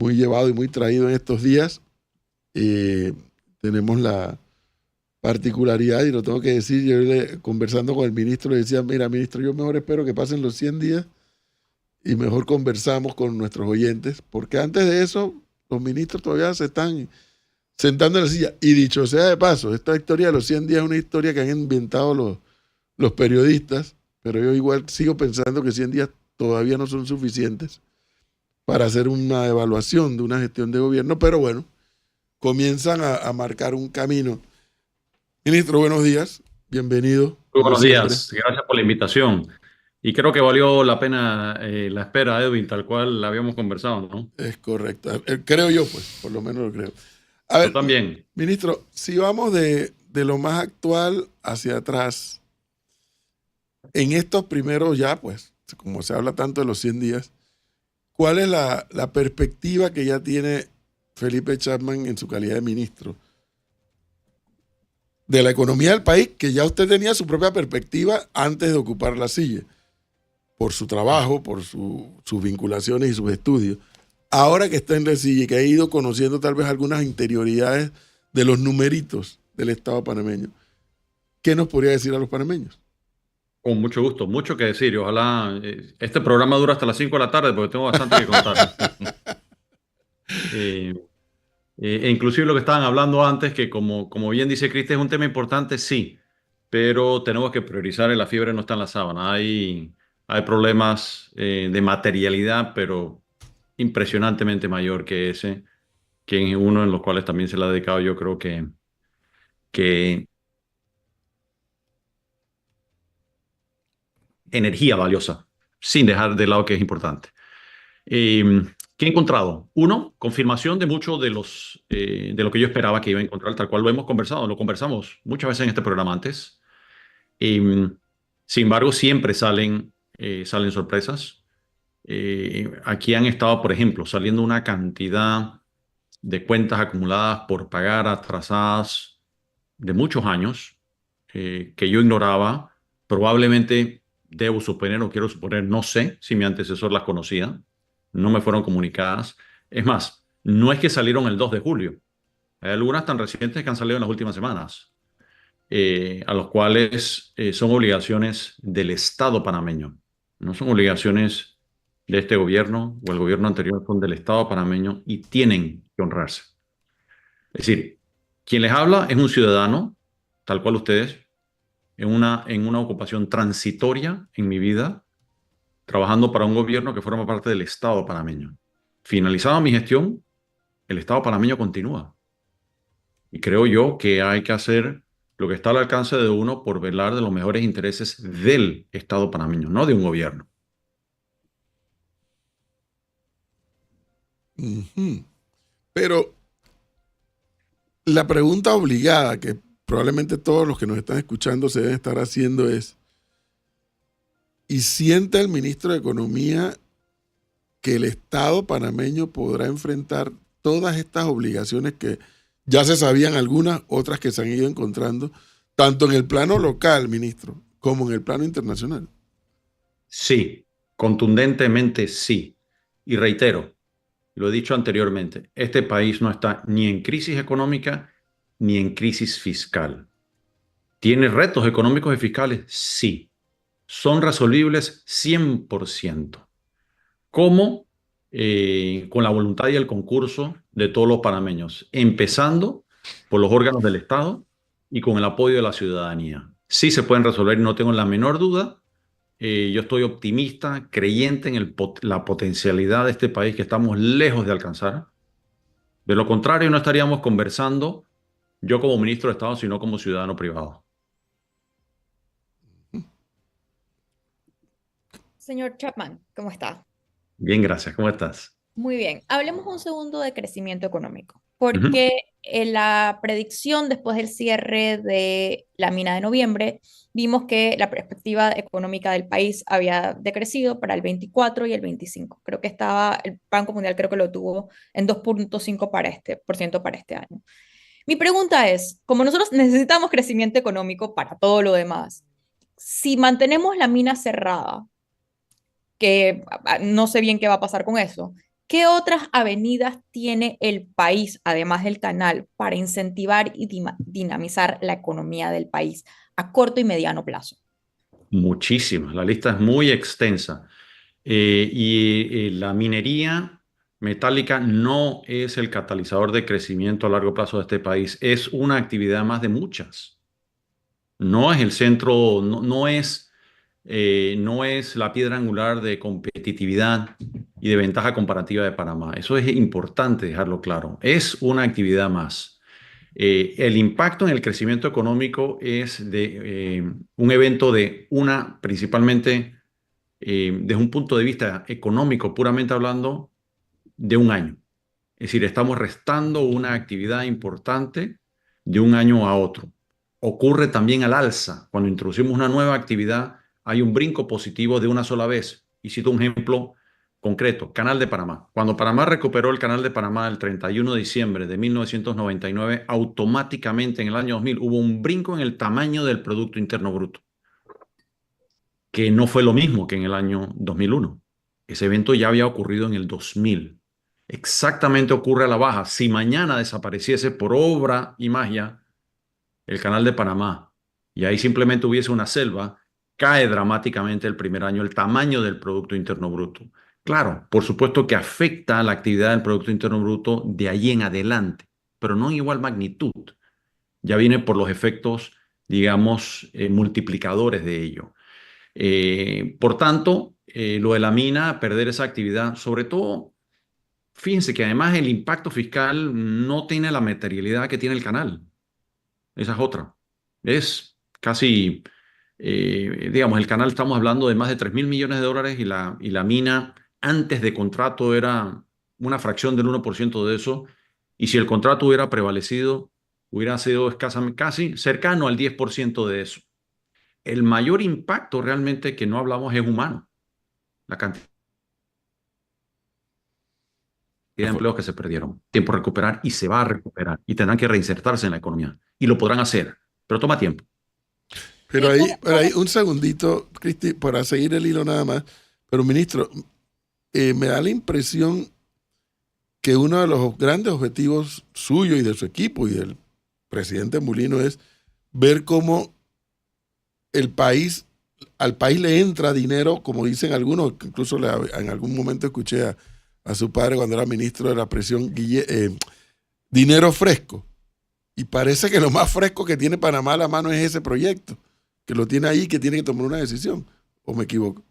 muy llevado y muy traído en estos días. Tenemos la particularidad, y lo tengo que decir, conversando con el ministro, le decía, mira, ministro, yo mejor espero que pasen los 100 días y mejor conversamos con nuestros oyentes, porque antes de eso, los ministros todavía se están sentando en la silla. Y dicho sea de paso, esta historia de los 100 días es una historia que han inventado los periodistas, pero yo igual sigo pensando que 100 días todavía no son suficientes para hacer una evaluación de una gestión de gobierno, pero bueno, comienzan a marcar un camino. Ministro, buenos días, bienvenido, Muy como buenos siempre. días, gracias por la invitación. Y creo que valió la pena la espera, Edwin, tal cual la habíamos conversado, ¿no? Es correcto, creo yo, pues, por lo menos lo creo. A Yo ver, también. ministro, si vamos de lo más actual hacia atrás, en estos primeros ya, pues, como se habla tanto de los 100 días, ¿cuál es la perspectiva que ya tiene Felipe Chapman en su calidad de ministro de la economía del país, que ya usted tenía su propia perspectiva antes de ocupar la silla, por su trabajo, por sus vinculaciones y sus estudios? Ahora que está en la silla y que ha ido conociendo tal vez algunas interioridades de los numeritos del Estado panameño, ¿qué nos podría decir a los panameños? Con mucho gusto, mucho que decir. Y ojalá este programa dura hasta las 5 de la tarde porque tengo bastante que contar. Eh, e inclusive lo que estaban hablando antes, que como bien dice Cristian, es un tema importante, sí, pero tenemos que priorizar y la fiebre no está en la sábana. Hay problemas de materialidad, pero impresionantemente mayor que ese, que es uno en los cuales también se le ha dedicado, yo creo que energía valiosa, sin dejar de lado que es importante. Eh, ¿Qué he encontrado? Uno, confirmación de mucho de lo que yo esperaba que iba a encontrar, tal cual lo hemos conversado, lo conversamos muchas veces en este programa antes. Eh, Sin embargo, siempre salen sorpresas. Aquí han estado, por ejemplo, saliendo una cantidad de cuentas acumuladas por pagar atrasadas de muchos años que yo ignoraba. Probablemente debo suponer o quiero suponer, no sé si mi antecesor las conocía, no me fueron comunicadas. Es más, no es que salieron el 2 de julio. Hay algunas tan recientes que han salido en las últimas semanas, a los cuales son obligaciones del Estado panameño. No son obligaciones de este gobierno o el gobierno anterior, son del Estado panameño y tienen que honrarse. Es decir, quien les habla es un ciudadano, tal cual ustedes, en una ocupación transitoria en mi vida, trabajando para un gobierno que forma parte del Estado panameño. Finalizada mi gestión, el Estado panameño continúa. Y creo yo que hay que hacer lo que está al alcance de uno por velar de los mejores intereses del Estado panameño, no de un gobierno. Ujú. Pero la pregunta obligada que probablemente todos los que nos están escuchando se deben estar haciendo es, ¿y siente el ministro de Economía que el Estado panameño podrá enfrentar todas estas obligaciones que ya se sabían algunas, otras que se han ido encontrando, tanto en el plano local, ministro, como en el plano internacional? Sí, contundentemente sí. Y reitero, lo he dicho anteriormente, este país no está ni en crisis económica ni en crisis fiscal. ¿Tiene retos económicos y fiscales? Sí. ¿Son resolvibles 100%? ¿Cómo? Con la voluntad y el concurso de todos los panameños, empezando por los órganos del Estado y con el apoyo de la ciudadanía. Sí se pueden resolver, no tengo la menor duda. Yo estoy optimista, creyente en la potencialidad de este país que estamos lejos de alcanzar. De lo contrario, no estaríamos conversando yo como ministro de Estado, sino como ciudadano privado. Señor Chapman, ¿cómo está? Bien, gracias. ¿Cómo estás? Muy bien. Hablemos un segundo de crecimiento económico, Ujú. porque la predicción después del cierre de la mina de noviembre, vimos que la perspectiva económica del país había decrecido para el 24 y el 25. Creo que estaba, el Banco Mundial creo que lo tuvo en 2,5 por ciento para este año. Mi pregunta es, como nosotros necesitamos crecimiento económico para todo lo demás, si mantenemos la mina cerrada, que no sé bien qué va a pasar con eso. ¿Qué otras avenidas tiene el país, además del canal, para incentivar y dinamizar la economía del país a corto y mediano plazo? Muchísimas, la lista es muy extensa. La minería metálica no es el catalizador de crecimiento a largo plazo de este país, es una actividad más de muchas. No es el centro, no es la piedra angular de competitividad y de ventaja comparativa de Panamá. Eso es importante dejarlo claro. Es una actividad más. El impacto en el crecimiento económico es de un evento principalmente desde un punto de vista económico, puramente hablando, de un año. Es decir, estamos restando una actividad importante de un año a otro. Ocurre también al alza. Cuando introducimos una nueva actividad, hay un brinco positivo de una sola vez. Y cito un ejemplo concreto, Canal de Panamá. Cuando Panamá recuperó el Canal de Panamá el 31 de diciembre de 1999, automáticamente en el año 2000 hubo un brinco en el tamaño del Producto Interno Bruto, que no fue lo mismo que en el año 2001. Ese evento ya había ocurrido en el 2000. Exactamente ocurre a la baja. Si mañana desapareciese por obra y magia el Canal de Panamá y ahí simplemente hubiese una selva, cae dramáticamente el primer año el tamaño del Producto Interno Bruto. Claro, por supuesto que afecta a la actividad del Producto Interno Bruto de ahí en adelante, pero no en igual magnitud. Ya viene por los efectos, digamos, multiplicadores de ello. Por tanto, lo de la mina, perder esa actividad, sobre todo, fíjense que además el impacto fiscal no tiene la materialidad que tiene el canal. Esa es otra. Es casi, digamos, el canal estamos hablando de más de 3.000 millones de dólares y la mina antes de contrato era una fracción del 1% de eso. Y si el contrato hubiera prevalecido, hubiera sido escasamente, casi cercano al 10% de eso. El mayor impacto realmente que no hablamos es humano, la cantidad de empleos que se perdieron, tiempo a recuperar y se va a recuperar y tendrán que reinsertarse en la economía y lo podrán hacer, pero toma tiempo. Pero Sí, ahí un segundito, Cristi, para seguir el hilo nada más. Pero, ministro, me da la impresión que uno de los grandes objetivos suyo y de su equipo y del presidente Mulino es ver cómo el país, al país le entra dinero, como dicen algunos, que incluso en algún momento escuché a su padre cuando era ministro de la presión, dinero fresco. Y parece que lo más fresco que tiene Panamá a la mano es ese proyecto, que lo tiene ahí, que tiene que tomar una decisión. ¿O me equivoco?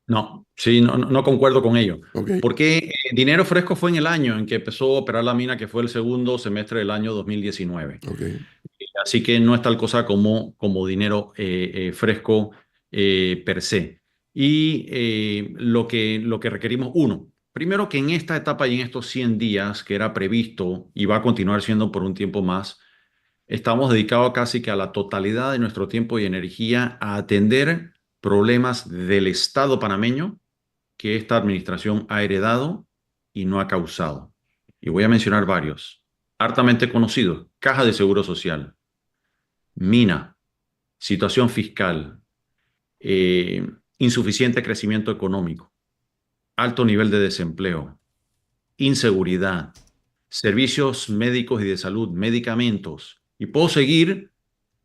No, sí, no concuerdo con ello. Ok, Porque dinero fresco fue en el año en que empezó a operar la mina, que fue el segundo semestre del año 2019. ok. Así que no es tal cosa como dinero fresco per se. Y lo que requerimos, uno, primero que en esta etapa y en estos 100 días que era previsto y va a continuar siendo por un tiempo más, estamos dedicados casi que a la totalidad de nuestro tiempo y energía a atender problemas del Estado panameño que esta administración ha heredado y no ha causado. Y voy a mencionar varios. Hartamente conocidos: Caja de Seguro Social, mina, situación fiscal, insuficiente crecimiento económico, alto nivel de desempleo, inseguridad, servicios médicos y de salud, medicamentos. Y puedo seguir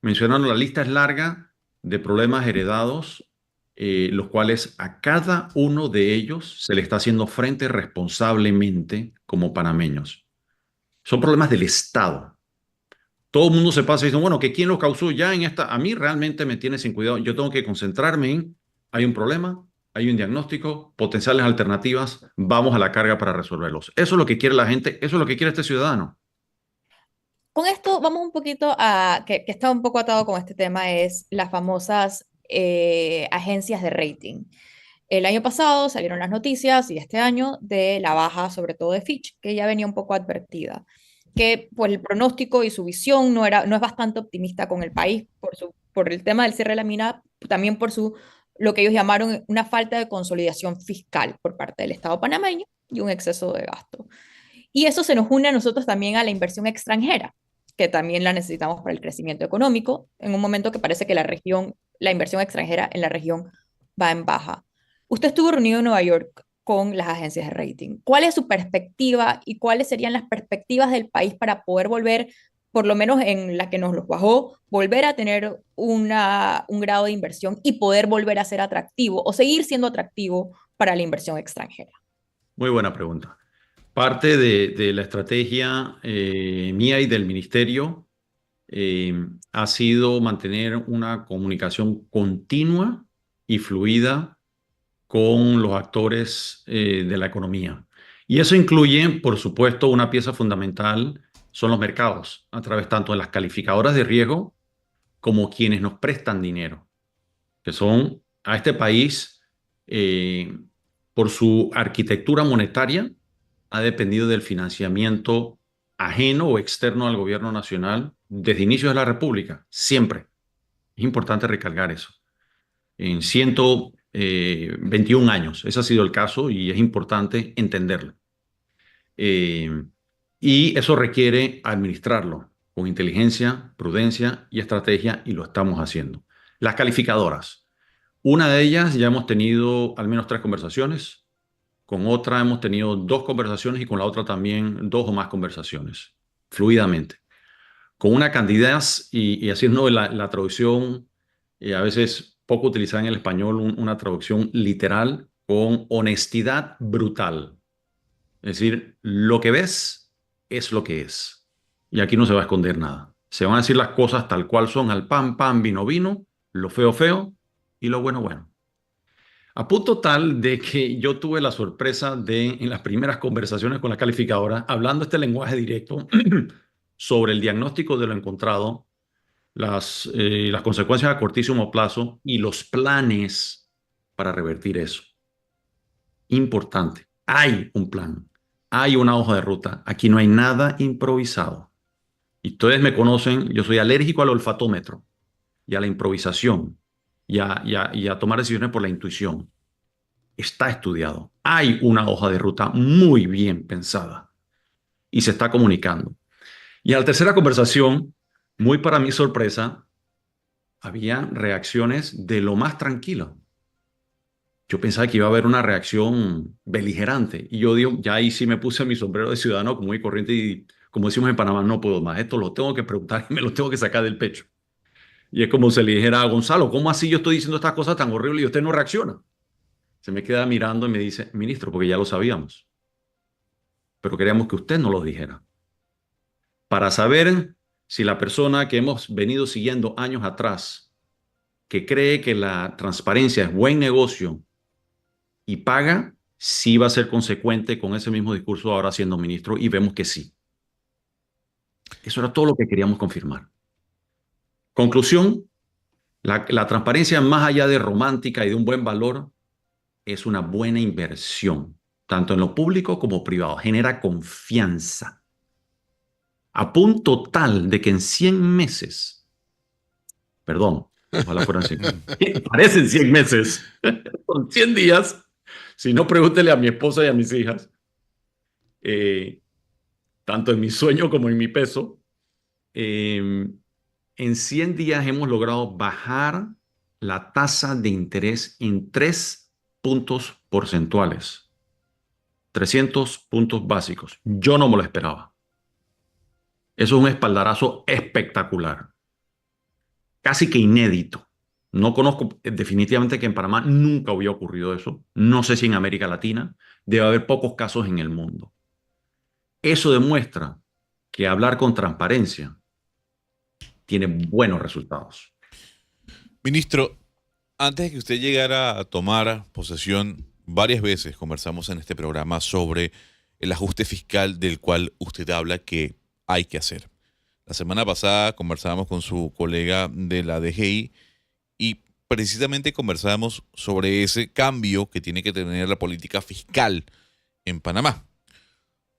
mencionando, la lista es larga de problemas heredados, los cuales a cada uno de ellos se le está haciendo frente responsablemente como panameños. Son problemas del Estado. Todo el mundo se pasa y dice, bueno, que quién lo causó ya en esta. A mí realmente me tiene sin cuidado. Yo tengo que concentrarme en, hay un problema, hay un diagnóstico, potenciales alternativas, vamos a la carga para resolverlos. Eso es lo que quiere la gente, eso es lo que quiere este ciudadano. con esto vamos un poquito a, que está un poco atado con este tema, es las famosas agencias de rating. El año pasado salieron las noticias y este año de la baja, sobre todo de Fitch, que ya venía un poco advertida, que pues el pronóstico y su visión no es bastante optimista con el país por el tema del cierre de la mina, también por lo que ellos llamaron una falta de consolidación fiscal por parte del Estado panameño y un exceso de gasto. Y eso se nos une a nosotros también a la inversión extranjera, que también la necesitamos para el crecimiento económico, en un momento que parece que la inversión extranjera en la región va en baja. Usted estuvo reunido en Nueva York con las agencias de rating. ¿Cuál es su perspectiva y cuáles serían las perspectivas del país para poder volver, por lo menos en la que nos los bajó, volver a tener un grado de inversión y poder volver a ser atractivo o seguir siendo atractivo para la inversión extranjera? Muy buena pregunta. Parte de la estrategia mía y del ministerio ha sido mantener una comunicación continua y fluida con los actores de la economía. Y eso incluye, por supuesto, una pieza fundamental son los mercados, a través tanto de las calificadoras de riesgo como quienes nos prestan dinero, que son a este país, por su arquitectura monetaria, ha dependido del financiamiento ajeno o externo al gobierno nacional desde inicios de la República, siempre. Es importante recalcar eso. En 121 años, ese ha sido el caso y es importante entenderlo. Y eso requiere administrarlo con inteligencia, prudencia y estrategia, y lo estamos haciendo. Las calificadoras. Una de ellas ya hemos tenido al menos 3 conversaciones, con otra hemos tenido 2 conversaciones y con la otra también 2 o más conversaciones, fluidamente. Con una candidata, y haciendo la traducción, a veces poco utilizada en el español, una traducción literal, con honestidad brutal. Es decir, lo que ves es lo que es. Y aquí no se va a esconder nada. Se van a decir las cosas tal cual son, al pan, pan, vino, vino, lo feo, feo y lo bueno, bueno. A punto tal de que yo tuve la sorpresa de, en las primeras conversaciones con la calificadora, hablando este lenguaje directo sobre el diagnóstico de lo encontrado, las consecuencias a cortísimo plazo y los planes para revertir eso. Importante. Hay un plan. Hay una hoja de ruta. Aquí no hay nada improvisado. Y ustedes me conocen, yo soy alérgico al olfatómetro y a la improvisación y a tomar decisiones por la intuición. Está estudiado. Hay una hoja de ruta muy bien pensada y se está comunicando. Y a la tercera conversación, muy para mi sorpresa, había reacciones de lo más tranquilo. Yo pensaba que iba a haber una reacción beligerante. Y yo digo, ya ahí sí me puse mi sombrero de ciudadano común y corriente y, como decimos en Panamá, no puedo más. Esto lo tengo que preguntar y me lo tengo que sacar del pecho. Y es como si le dijera a Gonzalo, ¿cómo así yo estoy diciendo estas cosas tan horribles y usted no reacciona? Se me queda mirando y me dice, ministro, porque ya lo sabíamos, pero queríamos que usted nos lo dijera. Para saber si la persona que hemos venido siguiendo años atrás, que cree que la transparencia es buen negocio y paga, sí va a ser consecuente con ese mismo discurso ahora siendo ministro, y vemos que sí. Eso era todo lo que queríamos confirmar. Conclusión, la transparencia, más allá de romántica y de un buen valor, es una buena inversión, tanto en lo público como privado. Genera confianza. A punto tal de que en 100 meses, perdón, ojalá fueran 100, parecen 100 meses, son 100 días, si no, pregúntele a mi esposa y a mis hijas, tanto en mi sueño como en mi peso. En 100 días hemos logrado bajar la tasa de interés en 3 puntos porcentuales, 300 puntos básicos. Yo no me lo esperaba. Eso es un espaldarazo espectacular, casi que inédito. No conozco, definitivamente, que en Panamá nunca había ocurrido eso. No sé si en América Latina. Debe haber pocos casos en el mundo. Eso demuestra que hablar con transparencia tiene buenos resultados. Ministro, antes de que usted llegara a tomar posesión, varias veces conversamos en este programa sobre el ajuste fiscal del cual usted habla que hay que hacer. La semana pasada conversábamos con su colega de la DGI y precisamente conversábamos sobre ese cambio que tiene que tener la política fiscal en Panamá.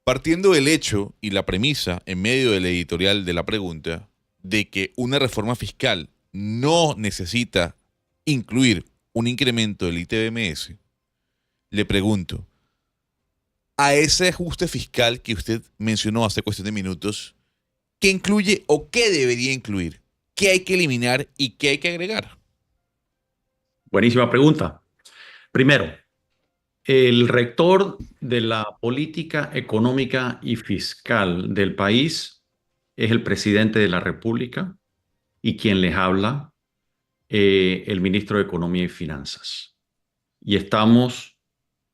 Partiendo del hecho y la premisa en medio del editorial de la pregunta de que una reforma fiscal no necesita incluir un incremento del ITBMS, le pregunto, a ese ajuste fiscal que usted mencionó hace cuestión de minutos, ¿qué incluye o qué debería incluir? ¿Qué hay que eliminar y qué hay que agregar? Buenísima pregunta. Primero, El rector de la política económica y fiscal del país es el presidente de la República y quien les habla, el ministro de Economía y Finanzas. Y estamos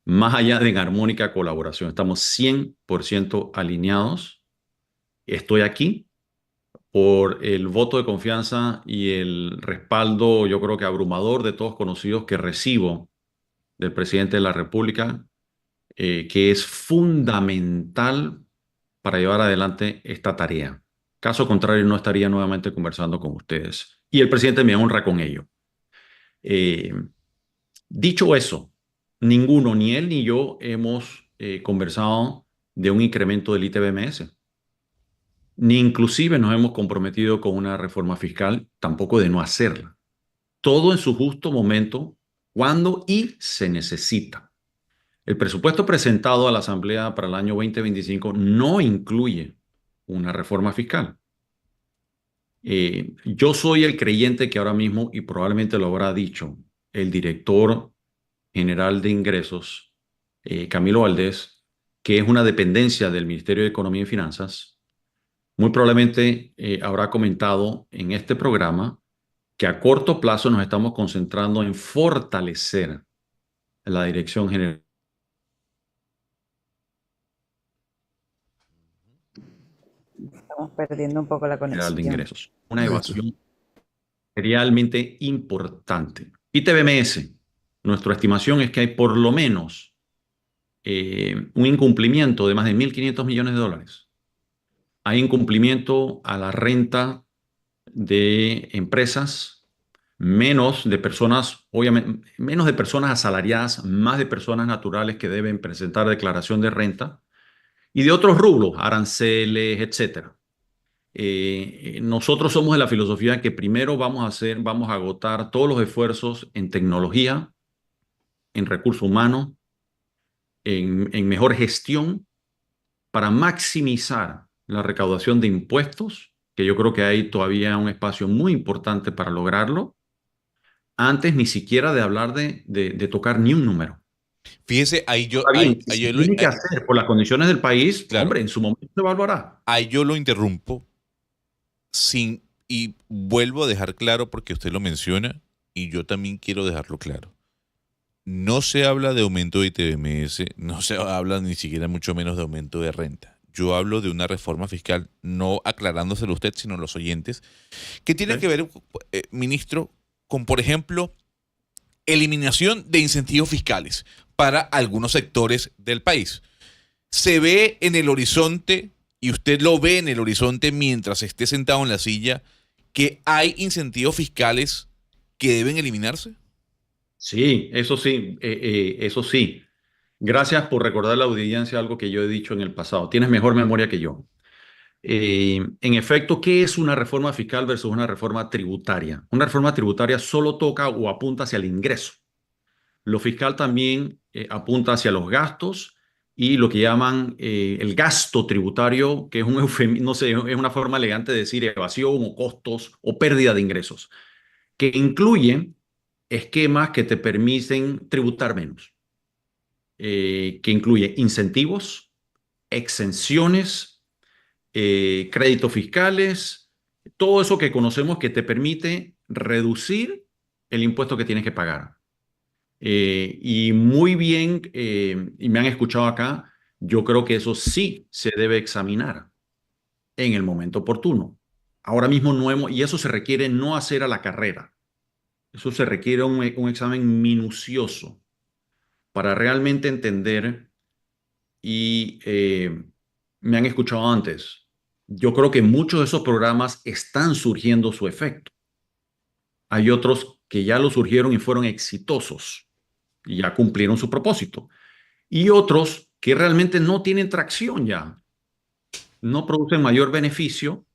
más allá de en armónica colaboración, estamos 100% alineados. Estoy aquí por el voto de confianza y el respaldo, yo creo que abrumador de todos conocidos que recibo del presidente de la República, que es fundamental para llevar adelante esta tarea. Caso contrario, no estaría nuevamente conversando con ustedes. Y el presidente me honra con ello. Eh, Dicho eso, ninguno, ni él ni yo, hemos conversado de un incremento del ITBMS, ni inclusive nos hemos comprometido con una reforma fiscal, tampoco de no hacerla. Todo en su justo momento, cuando y se necesita. El presupuesto presentado a la Asamblea para el año 2025 no incluye una reforma fiscal. Yo soy el creyente que ahora mismo, y probablemente lo habrá dicho el director general de ingresos, Camilo Valdés, que es una dependencia del Ministerio de Economía y Finanzas, muy probablemente habrá comentado en este programa que a corto plazo nos estamos concentrando en fortalecer la Dirección General Estamos perdiendo un poco la de conexión. Ingresos. Una evasión realmente importante. ITBMS, nuestra estimación es que hay por lo menos un incumplimiento de más de 1.500 millones de dólares. Hay incumplimiento a la renta de empresas, menos de personas, obviamente, menos de personas asalariadas, más de personas naturales que deben presentar declaración de renta y de otros rubros, aranceles, etcétera. Nosotros somos de la filosofía que primero vamos a agotar todos los esfuerzos en tecnología, en recursos humanos, en mejor gestión, para maximizar la recaudación de impuestos, que yo creo que hay todavía un espacio muy importante para lograrlo, antes ni siquiera de hablar de tocar ni un número. Fíjese, Está bien, si se tiene que hacer por las condiciones del país, claro, hombre, en su momento se evaluará. ahí yo lo interrumpo y vuelvo a dejar claro porque usted lo menciona y yo también quiero dejarlo claro. No se habla de aumento de ITBMS, no se habla ni siquiera mucho menos de aumento de renta. Yo hablo de una reforma fiscal, no aclarándoselo a usted, sino a los oyentes, que tiene que ver, ministro, con, por ejemplo, eliminación de incentivos fiscales para algunos sectores del país. Se ve en el horizonte, y usted lo ve en el horizonte mientras esté sentado en la silla, que hay incentivos fiscales que deben eliminarse. Sí, eso sí, eso sí. Gracias por recordar a la audiencia algo que yo he dicho en el pasado. Tienes mejor memoria que yo. En efecto, ¿qué es una reforma fiscal versus una reforma tributaria? Una reforma tributaria solo toca o apunta hacia el ingreso. Lo fiscal también apunta hacia los gastos y lo que llaman el gasto tributario, que es un eufemismo, no sé, es una forma elegante de decir evasión o costos o pérdida de ingresos, que incluye esquemas que te permiten tributar menos, que incluye incentivos, exenciones, créditos fiscales, todo eso que conocemos que te permite reducir el impuesto que tienes que pagar. Y muy bien, y me han escuchado acá, yo creo que eso sí se debe examinar en el momento oportuno. Ahora mismo no hemos, y eso se requiere no hacer a la carrera. Eso se requiere un examen minucioso para realmente entender y me han escuchado antes. Yo creo que muchos de esos programas están surgiendo su efecto. Hay otros que ya lo surgieron y fueron exitosos y ya cumplieron su propósito. Y otros que realmente no tienen tracción ya, no producen mayor beneficio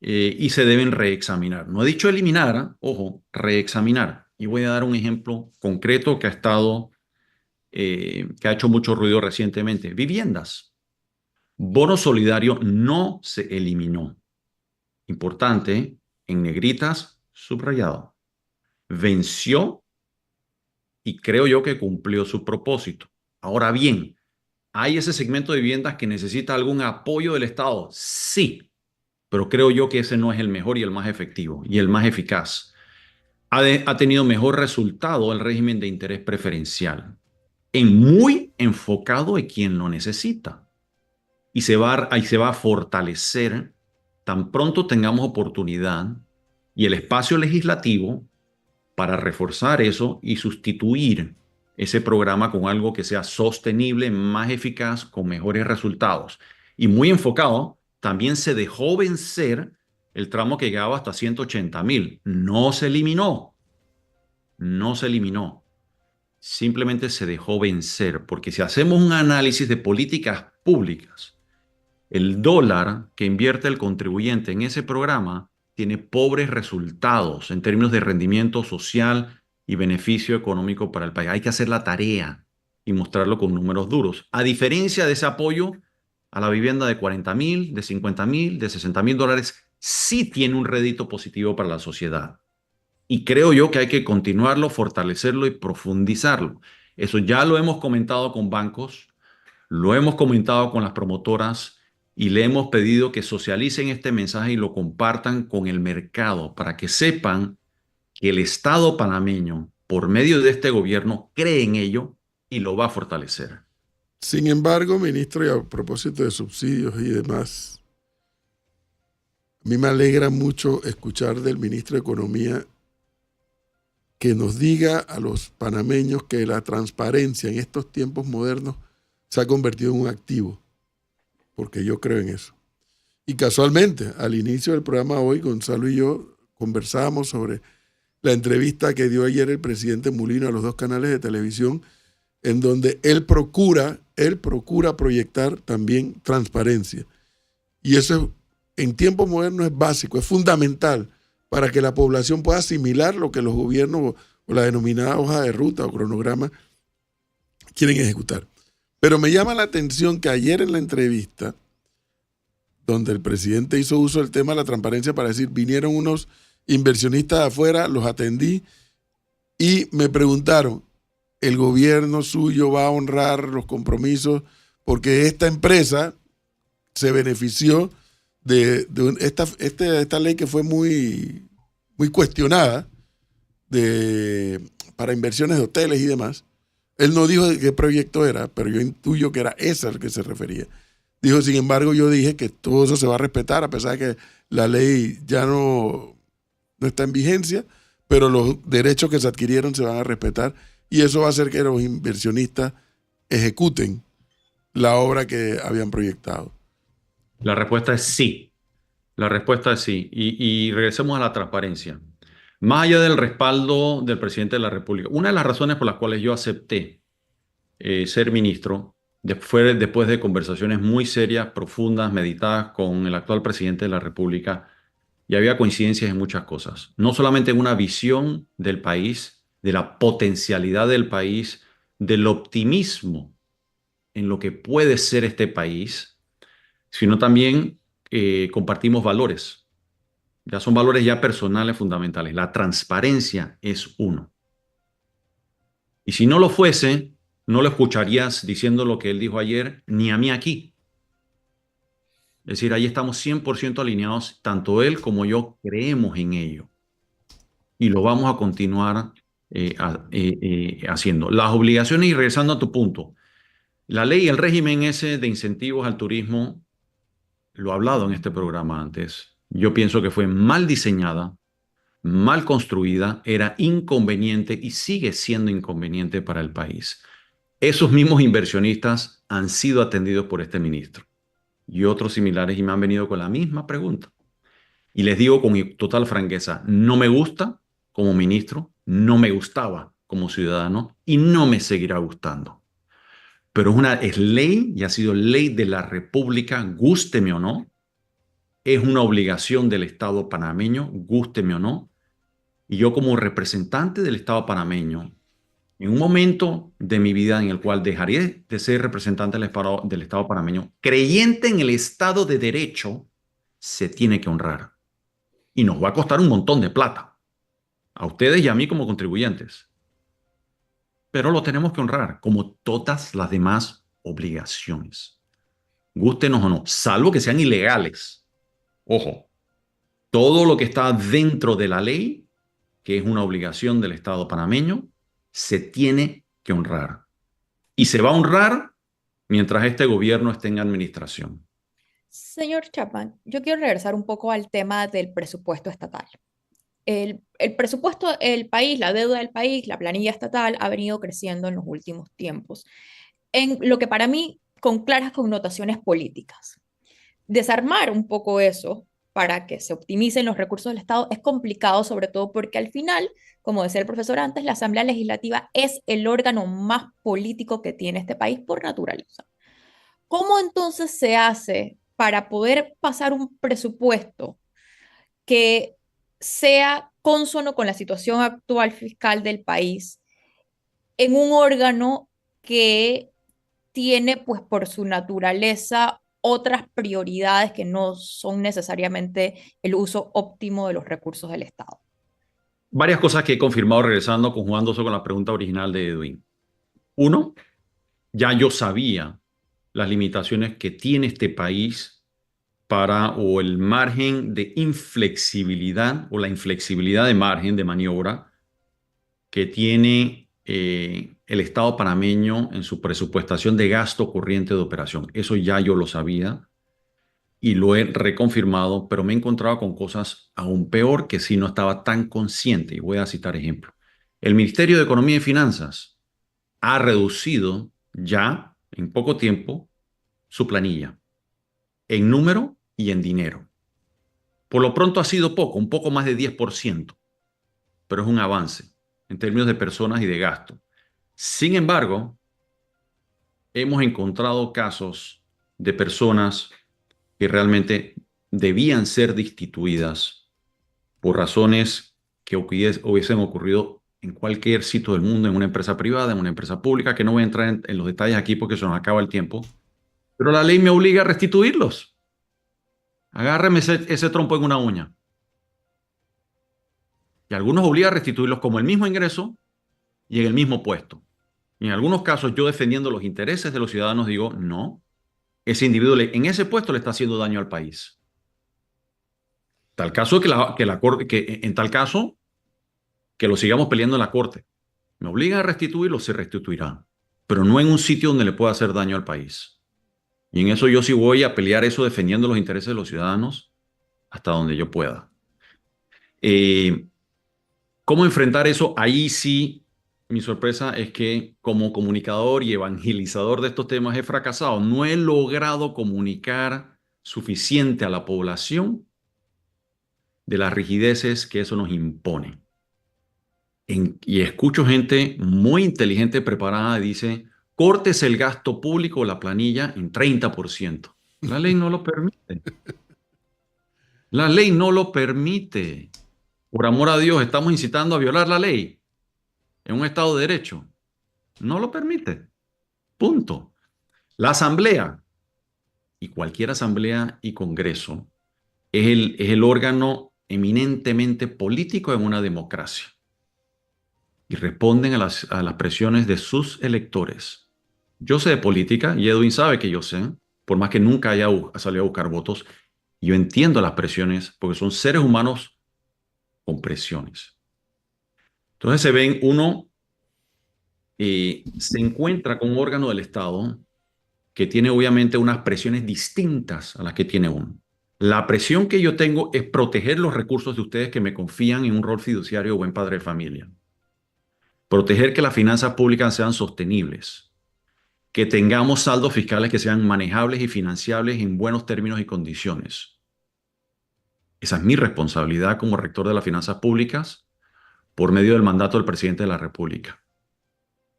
y se deben reexaminar. No he dicho eliminar, ojo, reexaminar. Y voy a dar un ejemplo concreto que que ha hecho mucho ruido recientemente. Viviendas. Bono solidario no se eliminó. Importante, en negritas, subrayado. Venció y creo yo que cumplió su propósito. Ahora bien, ¿hay ese segmento de viviendas que necesita algún apoyo del Estado? Sí, pero creo yo que ese no es el mejor y el más efectivo y el más eficaz. Ha tenido mejor resultado el régimen de interés preferencial, muy enfocado en quien lo necesita. Y se va a fortalecer tan pronto tengamos oportunidad y el espacio legislativo para reforzar eso y sustituir ese programa con algo que sea sostenible, más eficaz, con mejores resultados. Y muy enfocado, también se dejó vencer el tramo que llegaba hasta 180.000. No se eliminó, no se eliminó. Simplemente se dejó vencer, porque si hacemos un análisis de políticas públicas, el dólar que invierte el contribuyente en ese programa tiene pobres resultados en términos de rendimiento social y beneficio económico para el país. Hay que hacer la tarea y mostrarlo con números duros. A diferencia de ese apoyo a la vivienda de 40.000, de 50.000, de 60.000 dólares, sí tiene un rédito positivo para la sociedad. Y creo yo que hay que continuarlo, fortalecerlo y profundizarlo. Eso ya lo hemos comentado con bancos, lo hemos comentado con las promotoras y le hemos pedido que socialicen este mensaje y lo compartan con el mercado para que sepan que el Estado panameño, por medio de este gobierno, cree en ello y lo va a fortalecer. Sin embargo, ministro, y a propósito de subsidios y demás, a mí me alegra mucho escuchar del ministro de Economía que nos diga a los panameños que la transparencia en estos tiempos modernos se ha convertido en un activo, porque yo creo en eso. Y casualmente, al inicio del programa hoy, Gonzalo y yo conversábamos sobre la entrevista que dio ayer el presidente Mulino a los 2 canales de televisión, en donde él procura proyectar también transparencia. Y eso en tiempos modernos es básico, es fundamental para que la población pueda asimilar lo que los gobiernos o la denominada hoja de ruta o cronograma quieren ejecutar. Pero me llama la atención que ayer en la entrevista, donde el presidente hizo uso del tema de la transparencia para decir, vinieron unos inversionistas de afuera, los atendí y me preguntaron, ¿el gobierno suyo va a honrar los compromisos? Porque esta empresa se benefició de esta ley que fue muy cuestionada para inversiones de hoteles y demás. Él no dijo de qué proyecto era, pero yo intuyo que era ese al que se refería. Dijo, sin embargo, yo dije que todo eso se va a respetar, a pesar de que la ley ya no está en vigencia, pero los derechos que se adquirieron se van a respetar y eso va a hacer que los inversionistas ejecuten la obra que habían proyectado. La respuesta es sí. La respuesta es sí. Y regresemos a la transparencia. Más allá del respaldo del presidente de la República, una de las razones por las cuales yo acepté ser ministro fue después de conversaciones muy serias, profundas, meditadas con el actual presidente de la República, y había coincidencias en muchas cosas. No solamente en una visión del país, de la potencialidad del país, del optimismo en lo que puede ser este país, sino también compartimos valores. Ya son valores ya personales fundamentales. La transparencia es uno. Y si no lo fuese, no lo escucharías diciendo lo que él dijo ayer, ni a mí aquí. Es decir, ahí estamos 100% alineados, tanto él como yo creemos en ello. Y lo vamos a continuar haciendo. Las obligaciones, y regresando a tu punto, la ley y el régimen ese de incentivos al turismo, lo he hablado en este programa antes, yo pienso que fue mal diseñada, mal construida, era inconveniente y sigue siendo inconveniente para el país. Esos mismos inversionistas han sido atendidos por este ministro y otros similares y me han venido con la misma pregunta. Y les digo con total franqueza, no me gusta como ministro, no me gustaba como ciudadano y no me seguirá gustando. Pero es ley y ha sido ley de la República, gústeme o no. Es una obligación del Estado panameño, gústeme o no. Y yo como representante del Estado panameño, en un momento de mi vida en el cual dejaré de ser representante del Estado panameño, creyente en el Estado de Derecho, se tiene que honrar. Y nos va a costar un montón de plata, a ustedes y a mí como contribuyentes. pero lo tenemos que honrar, como todas las demás obligaciones, gústenos o no, salvo que sean ilegales. Ojo, todo lo que está dentro de la ley, que es una obligación del Estado panameño, se tiene que honrar. Y se va a honrar mientras este gobierno esté en administración. Señor Chapman, yo quiero regresar un poco al tema del presupuesto estatal. El presupuesto del país, la deuda del país, la planilla estatal ha venido creciendo en los últimos tiempos, en lo que para mí con claras connotaciones políticas. Desarmar un poco eso para que se optimicen los recursos del Estado es complicado, sobre todo porque al final, como decía el profesor antes, la Asamblea Legislativa es el órgano más político que tiene este país por naturaleza. ¿Cómo entonces se hace para poder pasar un presupuesto que sea cónsono con la situación actual fiscal del país en un órgano que tiene, pues por su naturaleza, otras prioridades que no son necesariamente el uso óptimo de los recursos del Estado? Varias cosas que he confirmado regresando, conjugándose con la pregunta original de Edwin. Uno, ya yo sabía las limitaciones que tiene este país o el margen de inflexibilidad o la inflexibilidad de margen de maniobra que tiene el Estado panameño en su presupuestación de gasto corriente de operación. Eso ya yo lo sabía y lo he reconfirmado, pero me he encontrado con cosas aún peor que si no estaba tan consciente. Y voy a citar ejemplos. El Ministerio de Economía y Finanzas ha reducido ya en poco tiempo su planilla en número y en dinero. Por lo pronto ha sido poco, un poco más de 10%, pero es un avance en términos de personas y de gasto. Sin embargo, hemos encontrado casos de personas que realmente debían ser destituidas por razones que hubiesen ocurrido en cualquier sitio del mundo, en una empresa privada, en una empresa pública, que no voy a entrar en los detalles aquí porque se nos acaba el tiempo, pero la ley me obliga a restituirlos. Agárreme ese trompo en una uña. Y algunos obliga a restituirlos como el mismo ingreso y en el mismo puesto. Y en algunos casos, yo defendiendo los intereses de los ciudadanos digo, no, ese individuo en ese puesto le está haciendo daño al país. Tal caso en tal caso, que lo sigamos peleando en la corte. Me obligan a restituirlo, se restituirá, pero no en un sitio donde le pueda hacer daño al país. Y en eso yo sí voy a pelear eso defendiendo los intereses de los ciudadanos hasta donde yo pueda. ¿Cómo enfrentar eso? Ahí sí, mi sorpresa es que como comunicador y evangelizador de estos temas he fracasado. No he logrado comunicar suficiente a la población de las rigideces que eso nos impone. Y escucho gente muy inteligente, preparada, y dice, córtese el gasto público o la planilla en 30%. La ley no lo permite. La ley no lo permite. Por amor a Dios, estamos incitando a violar la ley en un Estado de Derecho. No lo permite. Punto. La Asamblea, y cualquier Asamblea y Congreso, es el órgano eminentemente político en una democracia. Y responden a las presiones de sus electores. Yo sé de política, y Edwin sabe que yo sé, por más que nunca haya salido a buscar votos, yo entiendo las presiones, porque son seres humanos con presiones. Entonces se ven, uno se encuentra con un órgano del Estado que tiene obviamente unas presiones distintas a las que tiene uno. La presión que yo tengo es proteger los recursos de ustedes que me confían en un rol fiduciario o buen padre de familia. Proteger que las finanzas públicas sean sostenibles, que tengamos saldos fiscales que sean manejables y financiables en buenos términos y condiciones. Esa es mi responsabilidad como rector de las finanzas públicas por medio del mandato del presidente de la República.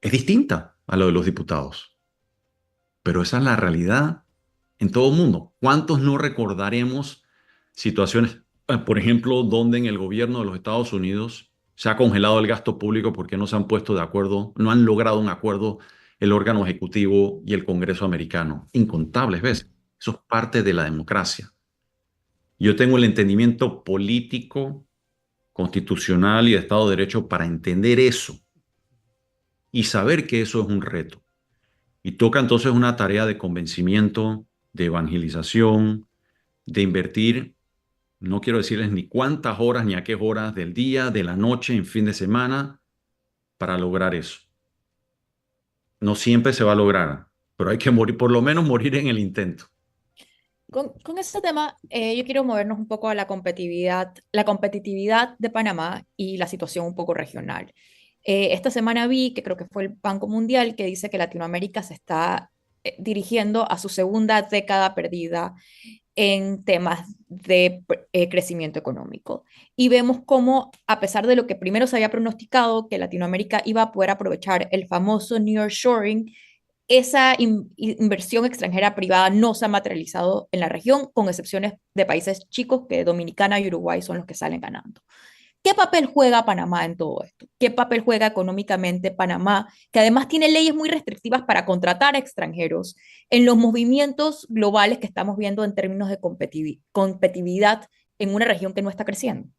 Es distinta a lo de los diputados, pero esa es la realidad en todo el mundo. ¿Cuántos no recordaremos situaciones, por ejemplo, donde en el gobierno de los Estados Unidos se ha congelado el gasto público porque no se han puesto de acuerdo, no han logrado un acuerdo el órgano ejecutivo y el Congreso americano? Incontables veces. Eso es parte de la democracia. Yo tengo el entendimiento político, constitucional y de Estado de Derecho para entender eso. y saber que eso es un reto. Y toca entonces una tarea de convencimiento, de evangelización, de invertir, no quiero decirles ni cuántas horas ni a qué horas del día, de la noche, en fin de semana, para lograr eso. No siempre se va a lograr, pero hay que morir, por lo menos morir en el intento. Con este tema, yo quiero movernos un poco a la competitividad de Panamá y la situación un poco regional. Esta semana vi que creo que fue el Banco Mundial que dice que Latinoamérica se está dirigiendo a su segunda década perdida en temas de crecimiento económico. Y vemos cómo, a pesar de lo que primero se había pronosticado, que Latinoamérica iba a poder aprovechar el famoso nearshoring, esa inversión extranjera privada no se ha materializado en la región, con excepciones de países chicos que Dominicana y Uruguay son los que salen ganando. ¿Qué papel juega Panamá en todo esto? ¿Qué papel juega económicamente Panamá, que además tiene leyes muy restrictivas para contratar a extranjeros en los movimientos globales que estamos viendo en términos de competitividad en una región que no está creciendo?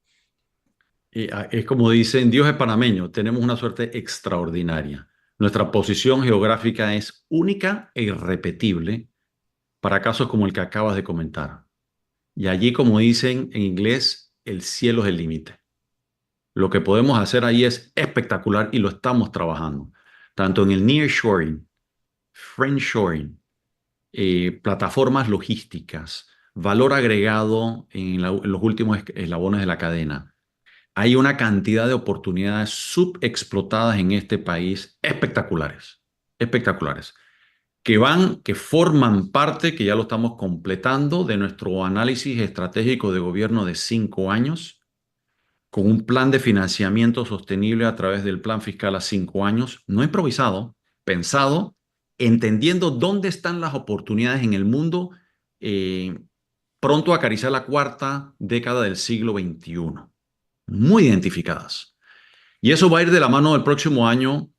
Es como dicen, Dios es panameño, tenemos una suerte extraordinaria. Nuestra posición geográfica es única e irrepetible para casos como el que acabas de comentar. Y allí, como dicen en inglés, el cielo es el límite. Lo que podemos hacer ahí es espectacular y lo estamos trabajando, tanto en el nearshoring, friendshoring, plataformas logísticas, valor agregado en los últimos eslabones de la cadena. Hay una cantidad de oportunidades subexplotadas en este país espectaculares, espectaculares, que forman parte, que ya lo estamos completando, de nuestro análisis estratégico de gobierno de 5 años, con un plan de financiamiento sostenible a través del plan fiscal a 5 años, no improvisado, pensado, entendiendo dónde están las oportunidades en el mundo, pronto a acariciar la cuarta década del siglo XXI, muy identificadas. Y eso va a ir de la mano del próximo año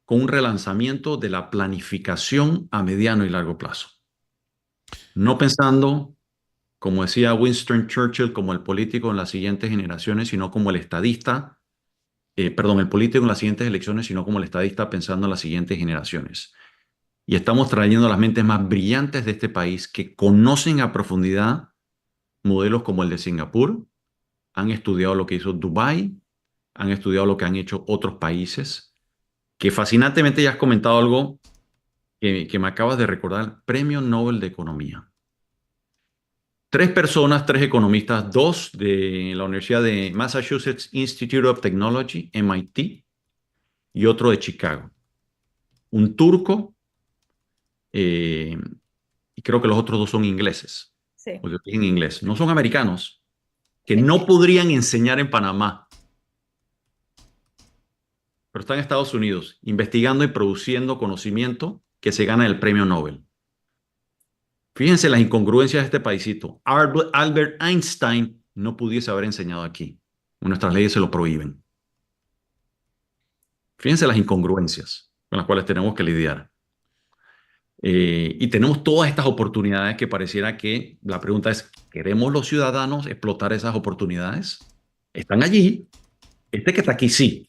con un relanzamiento de la planificación a mediano y largo plazo. No pensando, como decía Winston Churchill, como el político en las siguientes generaciones, sino como el estadista, el político en las siguientes elecciones, sino como el estadista pensando en las siguientes generaciones. Y estamos trayendo a las mentes más brillantes de este país que conocen a profundidad modelos como el de Singapur, han estudiado lo que hizo Dubái, han estudiado lo que han hecho otros países, que fascinantemente ya has comentado algo que me acabas de recordar, Premio Nobel de Economía. 3 personas, 3 economistas, 2 de la Universidad de Massachusetts Institute of Technology, MIT, y otro de Chicago. Un turco, y creo que los otros 2 son ingleses, Sí. o de origen inglés. No son americanos, que no podrían enseñar en Panamá, pero están en Estados Unidos investigando y produciendo conocimiento que se gana el premio Nobel. Fíjense las incongruencias de este paisito. Albert Einstein no pudiese haber enseñado aquí. Nuestras leyes se lo prohíben. Fíjense las incongruencias con las cuales tenemos que lidiar. Y tenemos todas estas oportunidades que pareciera que la pregunta es, ¿queremos los ciudadanos explotar esas oportunidades? Están allí. Este que está aquí sí.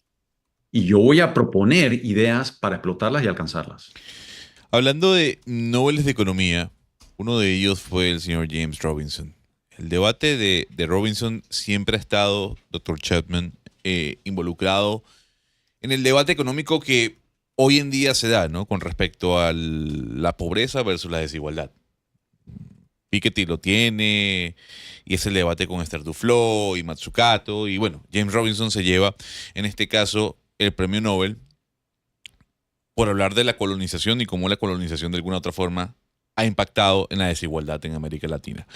Y yo voy a proponer ideas para explotarlas y alcanzarlas. Hablando de Nobeles de Economía, uno de ellos fue el señor James Robinson. El debate de Robinson siempre ha estado, doctor Chapman, involucrado en el debate económico que hoy en día se da, ¿no? Con respecto a la pobreza versus la desigualdad. Piketty lo tiene, y es el debate con Esther Duflo y Mazzucato, y bueno, James Robinson se lleva, en este caso, el premio Nobel por hablar de la colonización y cómo la colonización de alguna otra forma ha impactado en la desigualdad en América Latina.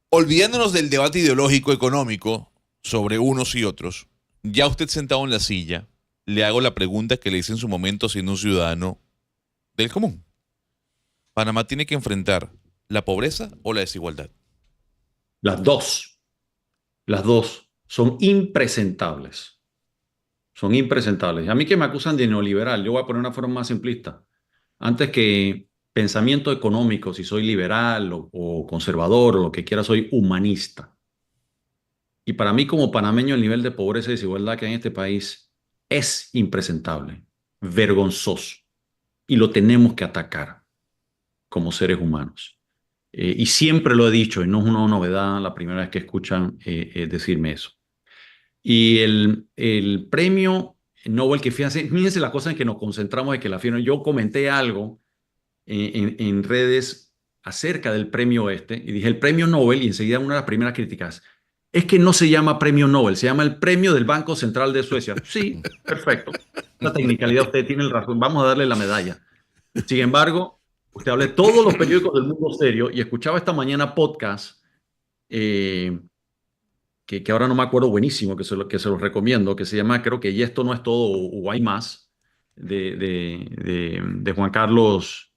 Olvidándonos del debate ideológico económico sobre unos y otros, ya usted sentado en la silla, le hago la pregunta que le hice en su momento siendo un ciudadano del común. ¿Panamá tiene que enfrentar la pobreza o la desigualdad? Las dos son impresentables. Son impresentables. A mí que me acusan de neoliberal, yo voy a poner una forma más simplista. Antes que pensamiento económico, si soy liberal o conservador o lo que quiera, soy humanista. Y para mí como panameño el nivel de pobreza y desigualdad que hay en este país es impresentable. vergonzoso y lo tenemos que atacar como seres humanos. Y siempre lo he dicho, y no es una novedad la primera vez que escuchan decirme eso. Y el premio Nobel, que fíjense la cosa en que nos concentramos, de que la firma, yo comenté algo en redes acerca del premio este, y dije el premio Nobel, y enseguida una de las primeras críticas, es que no se llama premio Nobel, se llama el premio del Banco Central de Suecia. Sí, perfecto. La tecnicalidad, usted tiene razón, vamos a darle la medalla. Sin embargo, usted habla de todos los periódicos del mundo serio, y escuchaba esta mañana podcast, que ahora no me acuerdo, buenísimo, que se los recomiendo, que se llama, creo que Y esto no es todo, o hay más, de Juan Carlos,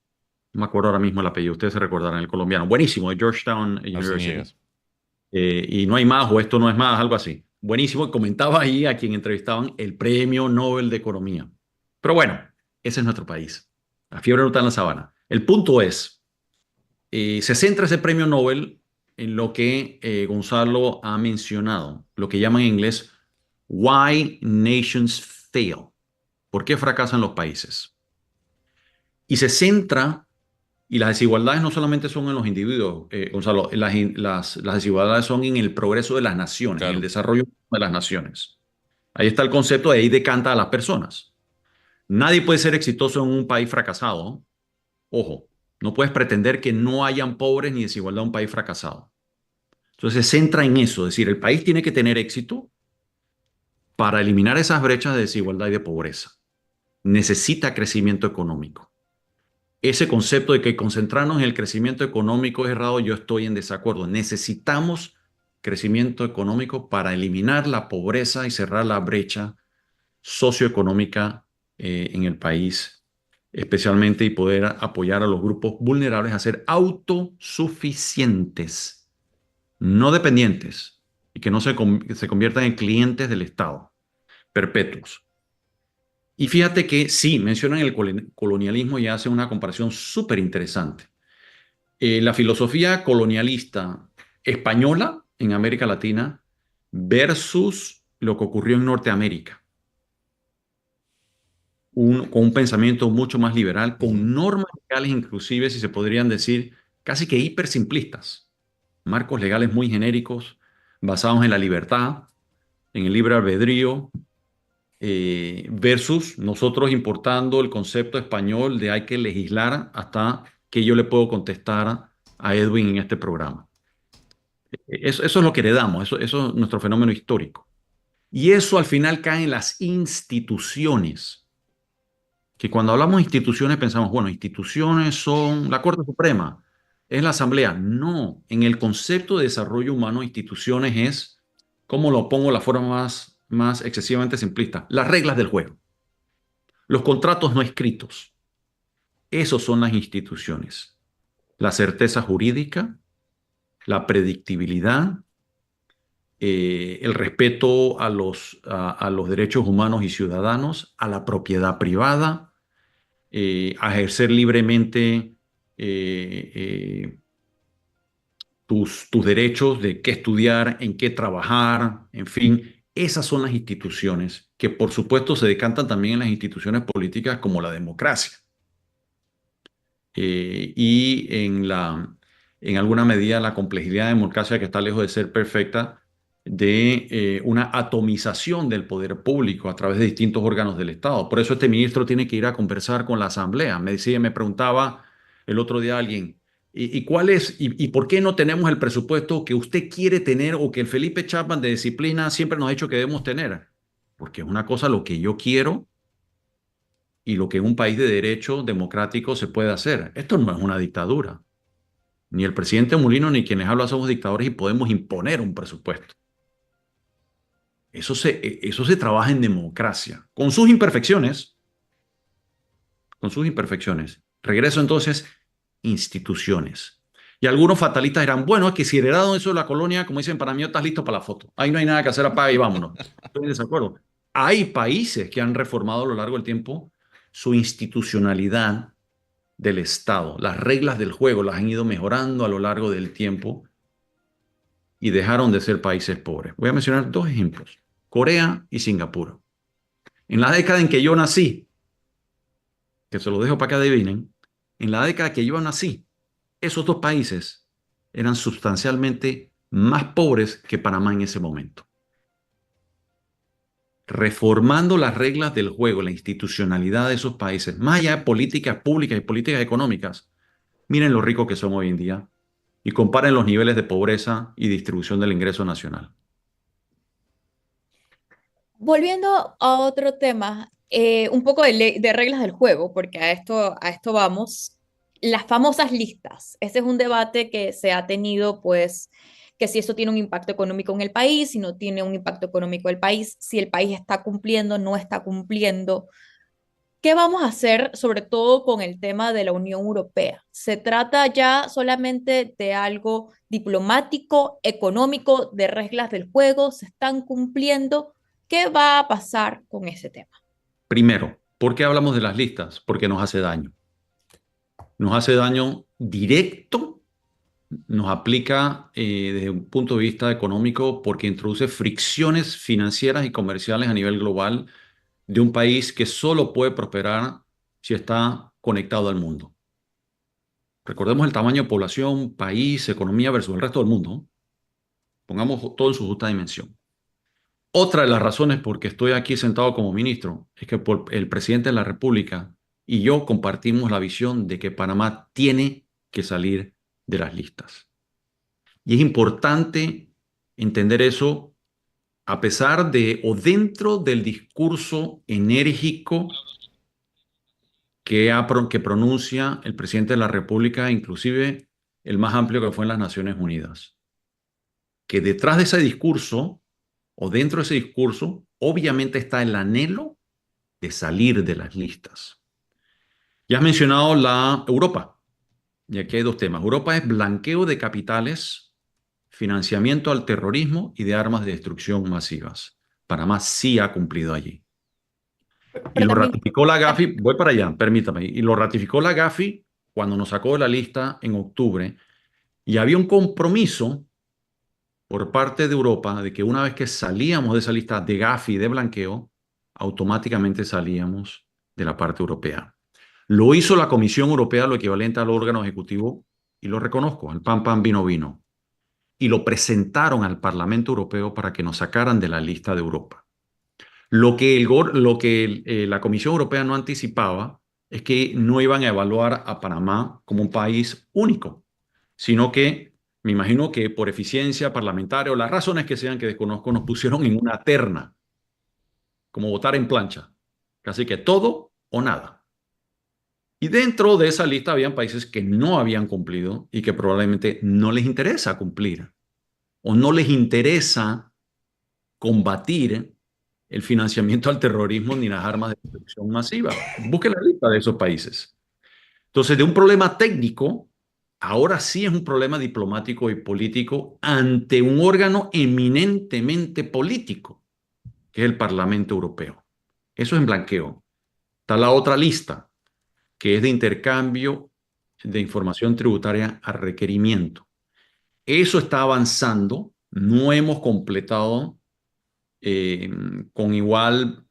no me acuerdo ahora mismo el apellido, ustedes se recordarán, el colombiano, buenísimo, de Georgetown University. Arciniegas. Y no hay más, o esto no es más, algo así. Buenísimo, y comentaba ahí a quien entrevistaban el premio Nobel de Economía. Pero bueno, ese es nuestro país. La fiebre no está en la sabana. El punto es, se centra ese premio Nobel en lo que Gonzalo ha mencionado, lo que llaman en inglés Why Nations Fail. ¿Por qué fracasan los países? Y se centra, y las desigualdades no solamente son en los individuos, Gonzalo, las desigualdades son en el progreso de las naciones, en el Claro. desarrollo de las naciones. Ahí está el concepto, de ahí decanta a las personas. Nadie puede ser exitoso en un país fracasado, ¿no? Ojo, no puedes pretender que no hayan pobres ni desigualdad en un país fracasado. Entonces se centra en eso, es decir, el país tiene que tener éxito para eliminar esas brechas de desigualdad y de pobreza. Necesita crecimiento económico. Ese concepto de que concentrarnos en el crecimiento económico es errado, yo estoy en desacuerdo. Necesitamos crecimiento económico para eliminar la pobreza y cerrar la brecha socioeconómica en el país, especialmente, y poder apoyar a los grupos vulnerables a ser autosuficientes, no dependientes, y que no se conviertan en clientes del Estado, perpetuos. Y fíjate que sí, mencionan el colonialismo y hacen una comparación súper interesante. La filosofía colonialista española en América Latina versus lo que ocurrió en Norteamérica. Con un pensamiento mucho más liberal, con normas legales inclusive, si se podrían decir, casi que hipersimplistas. Marcos legales muy genéricos, basados en la libertad, en el libre albedrío, versus nosotros importando el concepto español de hay que legislar hasta que yo le puedo contestar a Edwin en este programa. Eso es lo que heredamos, eso es nuestro fenómeno histórico. Y eso al final cae en las instituciones. Que cuando hablamos de instituciones pensamos, bueno, instituciones son la Corte Suprema, es la Asamblea. No, en el concepto de desarrollo humano, instituciones es, ¿cómo lo pongo la forma más excesivamente simplista? Las reglas del juego. Los contratos no escritos. Esos son las instituciones. La certeza jurídica, la predictibilidad, el respeto a los derechos humanos y ciudadanos, a la propiedad privada, a ejercer libremente tus derechos de qué estudiar, en qué trabajar, en fin. Esas son las instituciones que, por supuesto, se decantan también en las instituciones políticas como la democracia. Y en alguna medida la complejidad de la democracia, que está lejos de ser perfecta, de una atomización del poder público a través de distintos órganos del Estado. Por eso este ministro tiene que ir a conversar con la Asamblea. Me preguntaba el otro día alguien, ¿y cuál es, y por qué no tenemos el presupuesto que usted quiere tener o que el Felipe Chapman de disciplina siempre nos ha dicho que debemos tener? Porque es una cosa lo que yo quiero y lo que en un país de derecho democrático se puede hacer. Esto no es una dictadura. Ni el presidente Mulino ni quienes hablan somos dictadores y podemos imponer un presupuesto. Eso se trabaja en democracia, con sus imperfecciones. Con sus imperfecciones. Regreso entonces, instituciones. Y algunos fatalistas dirán, bueno, es que si heredaron eso de la colonia, como dicen para mí, estás listo para la foto. Ahí no hay nada que hacer, apaga y vámonos. Estoy en desacuerdo. Hay países que han reformado a lo largo del tiempo su institucionalidad del Estado. Las reglas del juego las han ido mejorando a lo largo del tiempo y dejaron de ser países pobres. Voy a mencionar dos ejemplos. Corea y Singapur. En la década en que yo nací, que se lo dejo para que adivinen, en la década que yo nací, esos dos países eran sustancialmente más pobres que Panamá en ese momento. Reformando las reglas del juego, la institucionalidad de esos países, más allá de políticas públicas y políticas económicas, miren lo ricos que son hoy en día y comparen los niveles de pobreza y distribución del ingreso nacional. Volviendo a otro tema, un poco de reglas del juego, porque a esto vamos. Las famosas listas. Ese es un debate que se ha tenido, pues, que si eso tiene un impacto económico en el país, si no tiene un impacto económico en el país, si el país está cumpliendo, no está cumpliendo. ¿Qué vamos a hacer, sobre todo con el tema de la Unión Europea? ¿Se trata ya solamente de algo diplomático, económico, de reglas del juego? ¿Se están cumpliendo? ¿Qué va a pasar con ese tema? Primero, ¿por qué hablamos de las listas? Porque nos hace daño. Nos hace daño directo, nos aplica desde un punto de vista económico porque introduce fricciones financieras y comerciales a nivel global de un país que solo puede prosperar si está conectado al mundo. Recordemos el tamaño de población, país, economía versus el resto del mundo, ¿no? Pongamos todo en su justa dimensión. Otra de las razones por que estoy aquí sentado como ministro es que el presidente de la República y yo compartimos la visión de que Panamá tiene que salir de las listas. Y es importante entender eso a pesar de o dentro del discurso enérgico que pronuncia el presidente de la República, inclusive el más amplio que fue en las Naciones Unidas. Que detrás de ese discurso o dentro de ese discurso, obviamente está el anhelo de salir de las listas. Ya has mencionado la Europa, y aquí hay dos temas. Europa es blanqueo de capitales, financiamiento al terrorismo y de armas de destrucción masivas. Panamá sí ha cumplido allí. Y Pero lo también, ratificó la Gafi, voy para allá, permítame, y lo ratificó la Gafi cuando nos sacó de la lista en octubre, y había un compromiso por parte de Europa de que una vez que salíamos de esa lista de Gafi, de blanqueo, automáticamente salíamos de la parte europea. Lo hizo la Comisión Europea, lo equivalente al órgano ejecutivo, y lo reconozco, al pan, pan, vino, vino. Y lo presentaron al Parlamento Europeo para que nos sacaran de la lista de Europa. Lo que la Comisión Europea no anticipaba es que no iban a evaluar a Panamá como un país único, sino que me imagino que por eficiencia parlamentaria o las razones que sean que desconozco, nos pusieron en una terna, como votar en plancha. Así que todo o nada. Y dentro de esa lista habían países que no habían cumplido y que probablemente no les interesa cumplir o no les interesa combatir el financiamiento al terrorismo ni las armas de destrucción masiva. Busque la lista de esos países. Entonces, de un problema técnico, ahora sí es un problema diplomático y político ante un órgano eminentemente político, que es el Parlamento Europeo. Eso es en blanqueo. Está la otra lista, que es de intercambio de información tributaria a requerimiento. Eso está avanzando. No hemos completado con igual,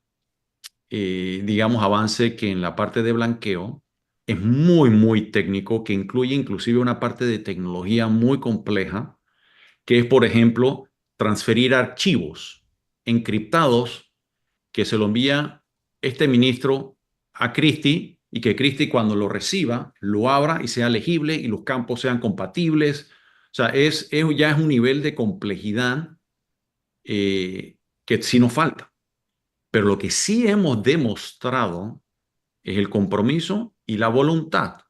digamos, avance que en la parte de blanqueo. Es muy, muy técnico, que incluye inclusive una parte de tecnología muy compleja, que es, por ejemplo, transferir archivos encriptados que se lo envía este ministro a Christie y que Christie cuando lo reciba, lo abra y sea legible y los campos sean compatibles. O sea, ya es un nivel de complejidad que sí nos falta. Pero lo que sí hemos demostrado es el compromiso y la voluntad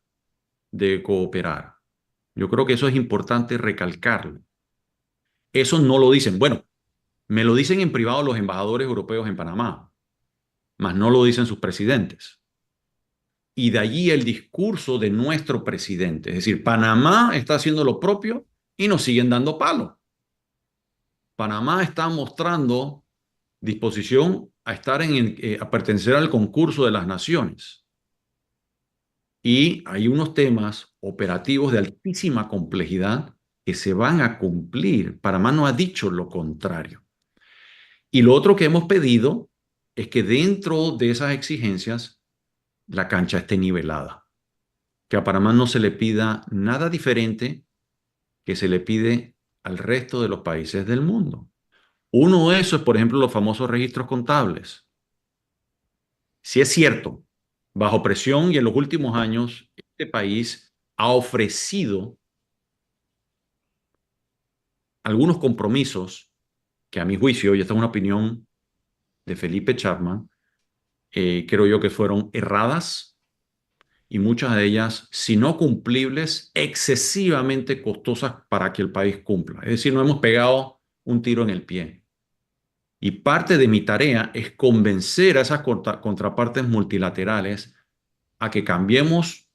de cooperar. Yo creo que eso es importante recalcarlo. Eso no lo dicen. Bueno, me lo dicen en privado los embajadores europeos en Panamá, mas no lo dicen sus presidentes. Y de allí el discurso de nuestro presidente. Es decir, Panamá está haciendo lo propio y nos siguen dando palo. Panamá está mostrando disposición a a pertenecer al concurso de las naciones. Y hay unos temas operativos de altísima complejidad que se van a cumplir. Panamá no ha dicho lo contrario. Y lo otro que hemos pedido es que dentro de esas exigencias la cancha esté nivelada. Que a Panamá no se le pida nada diferente que se le pide al resto de los países del mundo. Uno de esos es, por ejemplo, los famosos registros contables. Si es cierto, bajo presión y en los últimos años, este país ha ofrecido algunos compromisos que a mi juicio, y esta es una opinión de Felipe Chapman, creo yo que fueron erradas y muchas de ellas, si no cumplibles, excesivamente costosas para que el país cumpla. Es decir, no hemos pegado un tiro en el pie. Y parte de mi tarea es convencer a esas contrapartes multilaterales a que cambiemos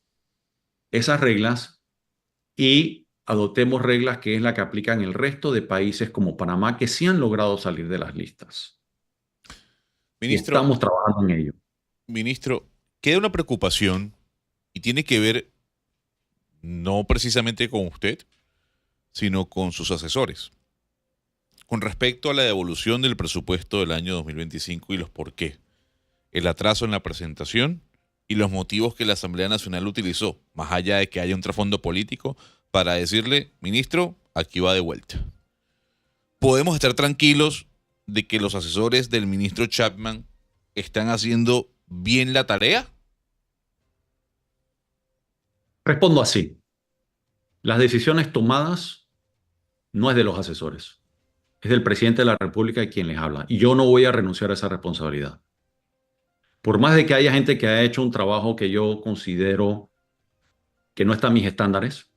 esas reglas y adoptemos reglas que es la que aplican el resto de países como Panamá que sí han logrado salir de las listas. Y Ministro, estamos trabajando en ello. ministro, queda una preocupación y tiene que ver no precisamente con usted, sino con sus asesores, con respecto a la devolución del presupuesto del año 2025 y los por qué, el atraso en la presentación y los motivos que la Asamblea Nacional utilizó, más allá de que haya un trasfondo político, para decirle, ministro, aquí va de vuelta. ¿Podemos estar tranquilos de que los asesores del ministro Chapman están haciendo bien la tarea? Respondo así. Las decisiones tomadas no es de los asesores, es del presidente de la República y quien les habla. Y yo no voy a renunciar a esa responsabilidad. Por más de que haya gente que ha hecho un trabajo que yo considero que no está a mis estándares,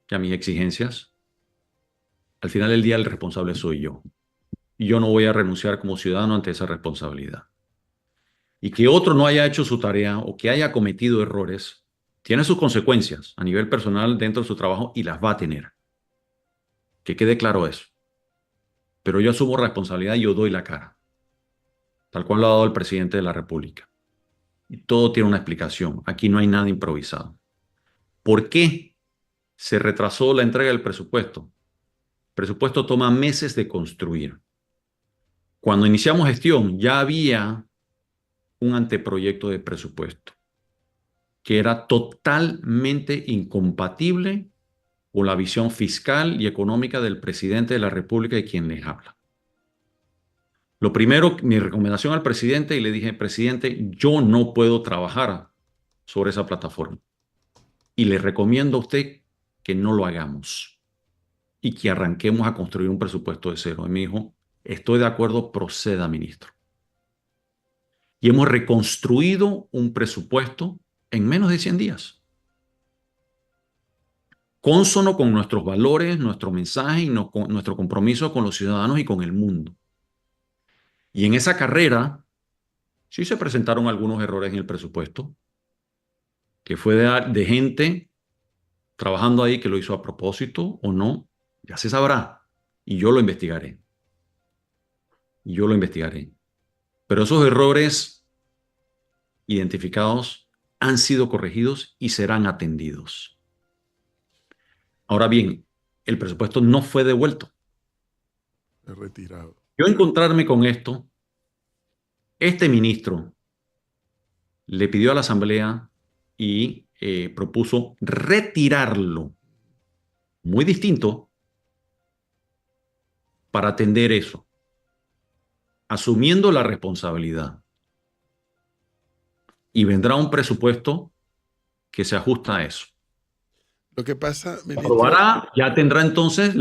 que a mis exigencias, al final del día el responsable soy yo. Y yo no voy a renunciar como ciudadano ante esa responsabilidad. Y que otro no haya hecho su tarea o que haya cometido errores, tiene sus consecuencias a nivel personal dentro de su trabajo y las va a tener. Que quede claro eso. Pero yo asumo responsabilidad y yo doy la cara, tal cual lo ha dado el presidente de la República. Y todo tiene una explicación. Aquí no hay nada improvisado. ¿Por qué se retrasó la entrega del presupuesto? El presupuesto toma meses de construir. Cuando iniciamos gestión ya había un anteproyecto de presupuesto que era totalmente incompatible con la visión fiscal y económica del presidente de la República y quien les habla. Lo primero, mi recomendación al presidente, y le dije, presidente, yo no puedo trabajar sobre esa plataforma. Y le recomiendo a usted que no lo hagamos y que arranquemos a construir un presupuesto de cero. Y me dijo, estoy de acuerdo, proceda, ministro. Y hemos reconstruido un presupuesto en menos de 100 días. Cónsono con nuestros valores, nuestro mensaje y nuestro compromiso con los ciudadanos y con el mundo. Y en esa carrera sí se presentaron algunos errores en el presupuesto, que fue de gente trabajando ahí que lo hizo a propósito o no, ya se sabrá. Y yo lo investigaré. Y yo lo investigaré. Pero esos errores identificados han sido corregidos y serán atendidos. Ahora bien, el presupuesto no fue devuelto. Retirado. Yo encontrarme con esto, este ministro le pidió a la Asamblea y propuso retirarlo. Muy distinto para atender eso, asumiendo la responsabilidad. Y vendrá un presupuesto que se ajusta a eso. Lo que pasa, ministro, Aprobará, ya tendrá entonces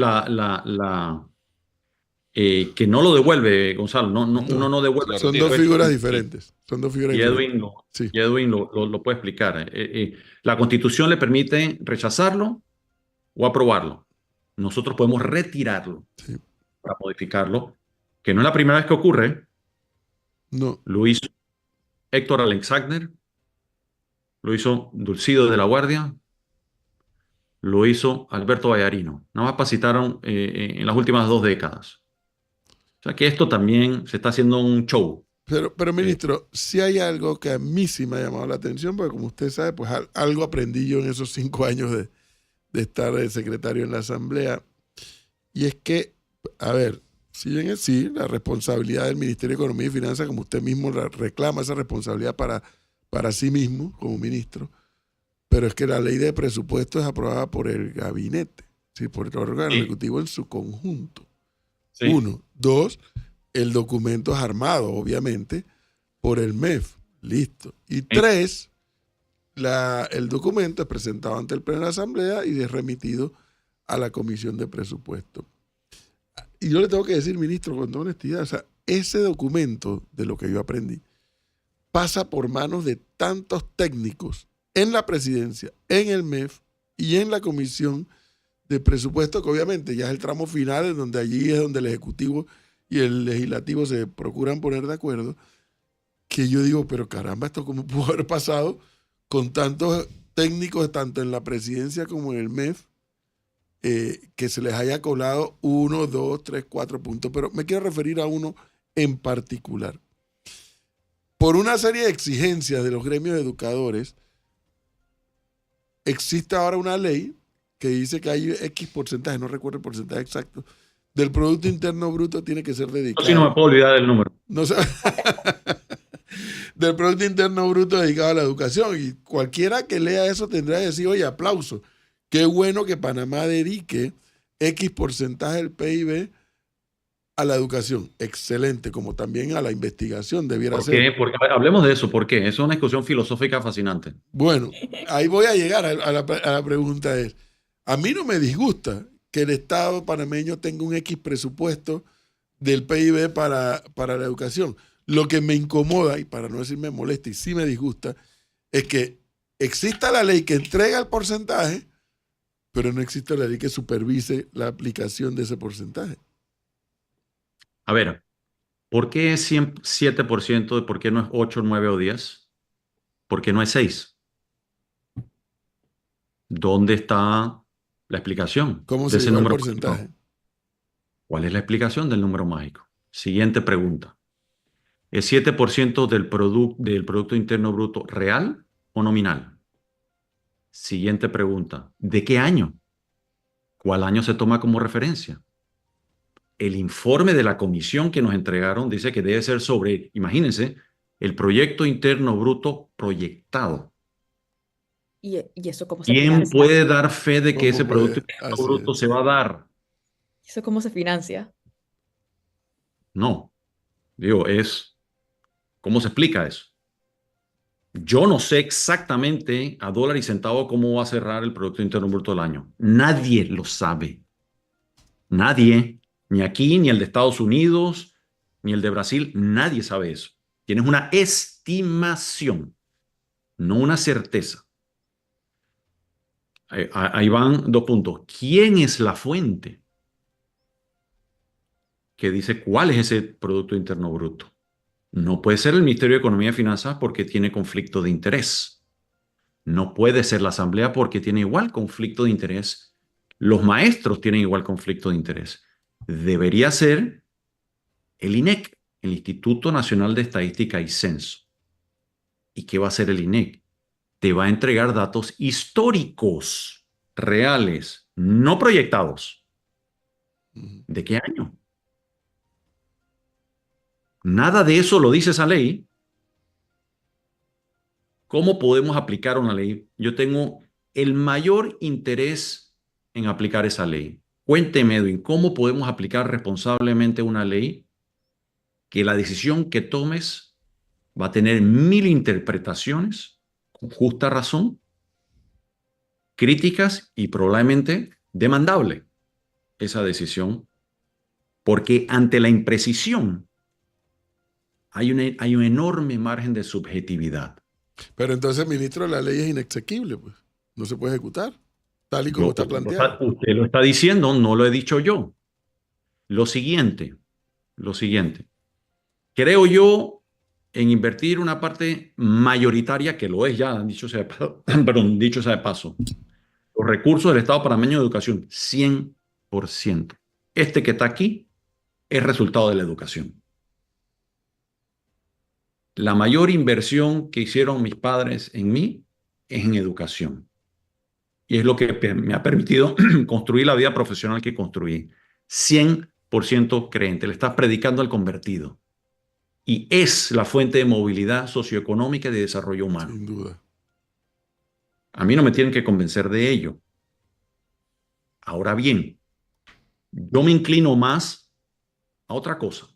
que no lo devuelve, Gonzalo. Uno no devuelve. son dos figuras diferentes. Son dos figuras Y diferentes. Edwin lo puede explicar. La Constitución le permite rechazarlo o aprobarlo. Nosotros podemos retirarlo para modificarlo, que no es la primera vez que ocurre. No. Lo hizo Héctor Alexander, lo hizo Dulcido de la Guardia, lo hizo Alberto Vallarino. Nada más pasitaron en las últimas 2 décadas. O sea que esto también se está haciendo un show. Pero ministro, sí hay algo que a mí sí me ha llamado la atención, porque como usted sabe, pues algo aprendí yo en esos 5 años de estar de secretario en la Asamblea. Y es que, a ver, si bien es la responsabilidad del Ministerio de Economía y Finanzas, como usted mismo reclama esa responsabilidad para para sí mismo como ministro, pero es que la ley de presupuesto es aprobada por el gabinete, ¿sí? Por el órgano Sí. ejecutivo en su conjunto. Sí. Uno. Dos, el documento es armado, obviamente, por el MEF. Listo. Y tres, el documento es presentado ante el Pleno de la Asamblea y es remitido a la Comisión de Presupuesto. Y yo le tengo que decir, ministro, con toda honestidad, o sea, ese documento, de lo que yo aprendí, pasa por manos de tantos técnicos en la presidencia, en el MEF y en la Comisión de Presupuesto, que obviamente ya es el tramo final, en donde allí es donde el Ejecutivo y el Legislativo se procuran poner de acuerdo, que yo digo, pero caramba, ¿esto cómo pudo haber pasado con tantos técnicos, tanto en la presidencia como en el MEF, que se les haya colado 1, 2, 3, 4 puntos? Pero me quiero referir a uno en particular. Por una serie de exigencias de los gremios de educadores, existe ahora una ley que dice que hay X porcentaje, no recuerdo el porcentaje exacto, del Producto Interno Bruto tiene que ser dedicado. Yo sí no me puedo olvidar del número. No sé, del Producto Interno Bruto dedicado a la educación. Y cualquiera que lea eso tendrá que decir, oye, aplauso, qué bueno que Panamá dedique X porcentaje del PIB a la educación. Excelente, como también a la investigación debiera ¿Por ser. qué? Porque, a ver, hablemos de eso. ¿Por qué? Eso es una discusión filosófica fascinante. Bueno, ahí voy a llegar a la pregunta. A mí no me disgusta que el Estado panameño tenga un X presupuesto del PIB para la educación. Lo que me incomoda, y para no decir me molesta, y sí me disgusta, es que exista la ley que entrega el porcentaje, pero no existe la ley que supervise la aplicación de ese porcentaje. A ver, ¿por qué es 7%? ¿Por qué no es 8, 9 o 10? ¿Por qué no es 6? ¿Dónde está la explicación ¿Cómo de se ese llegó al número porcentaje? mágico? ¿Cuál es la explicación del número mágico? Siguiente pregunta. ¿Es 7% del Producto Interno Bruto real o nominal? Siguiente pregunta. ¿De qué año? ¿Cuál año se toma como referencia? El informe de la comisión que nos entregaron dice que debe ser sobre, imagínense, el Producto Interno Bruto proyectado. ¿Y eso cómo se ¿Quién financia? puede dar fe de que ¿Cómo ese Producto puede? Interno Así Bruto es. se va a dar? ¿Eso cómo se financia? No. Digo, ¿cómo se explica eso? Yo no sé exactamente a dólar y centavo cómo va a cerrar el Producto Interno Bruto del año. Nadie lo sabe. Nadie, ni aquí, ni el de Estados Unidos, ni el de Brasil, nadie sabe eso. Tienes una estimación, no una certeza. Ahí van 2 puntos. ¿Quién es la fuente que dice cuál es ese Producto Interno Bruto? No puede ser el Ministerio de Economía y Finanzas porque tiene conflicto de interés. No puede ser la Asamblea porque tiene igual conflicto de interés. Los maestros tienen igual conflicto de interés. Debería ser el INEC, el Instituto Nacional de Estadística y Censo. ¿Y qué va a hacer el INEC? Te va a entregar datos históricos, reales, no proyectados. ¿De qué año? Nada de eso lo dice esa ley. ¿Cómo podemos aplicar una ley? Yo tengo el mayor interés en aplicar esa ley. Cuénteme, Edwin, ¿cómo podemos aplicar responsablemente una ley que la decisión que tomes va a tener 1000 interpretaciones, con justa razón, críticas y probablemente demandable esa decisión? Porque ante la imprecisión hay un enorme margen de subjetividad. Pero entonces, ministro, la ley es inexequible, pues. No se puede ejecutar, tal y como está planteado. Usted lo está diciendo, no lo he dicho yo. Lo siguiente, creo yo en invertir una parte mayoritaria, que lo es ya, dicho sea de paso, los recursos del Estado panameño de educación, 100%. Este que está aquí es resultado de la educación. La mayor inversión que hicieron mis padres en mí es en educación. Y es lo que me ha permitido construir la vida profesional que construí. 100% creyente. Le estás predicando al convertido. y es la fuente de movilidad socioeconómica y de desarrollo humano. Sin duda. A mí no me tienen que convencer de ello. Ahora bien, yo me inclino más a otra cosa.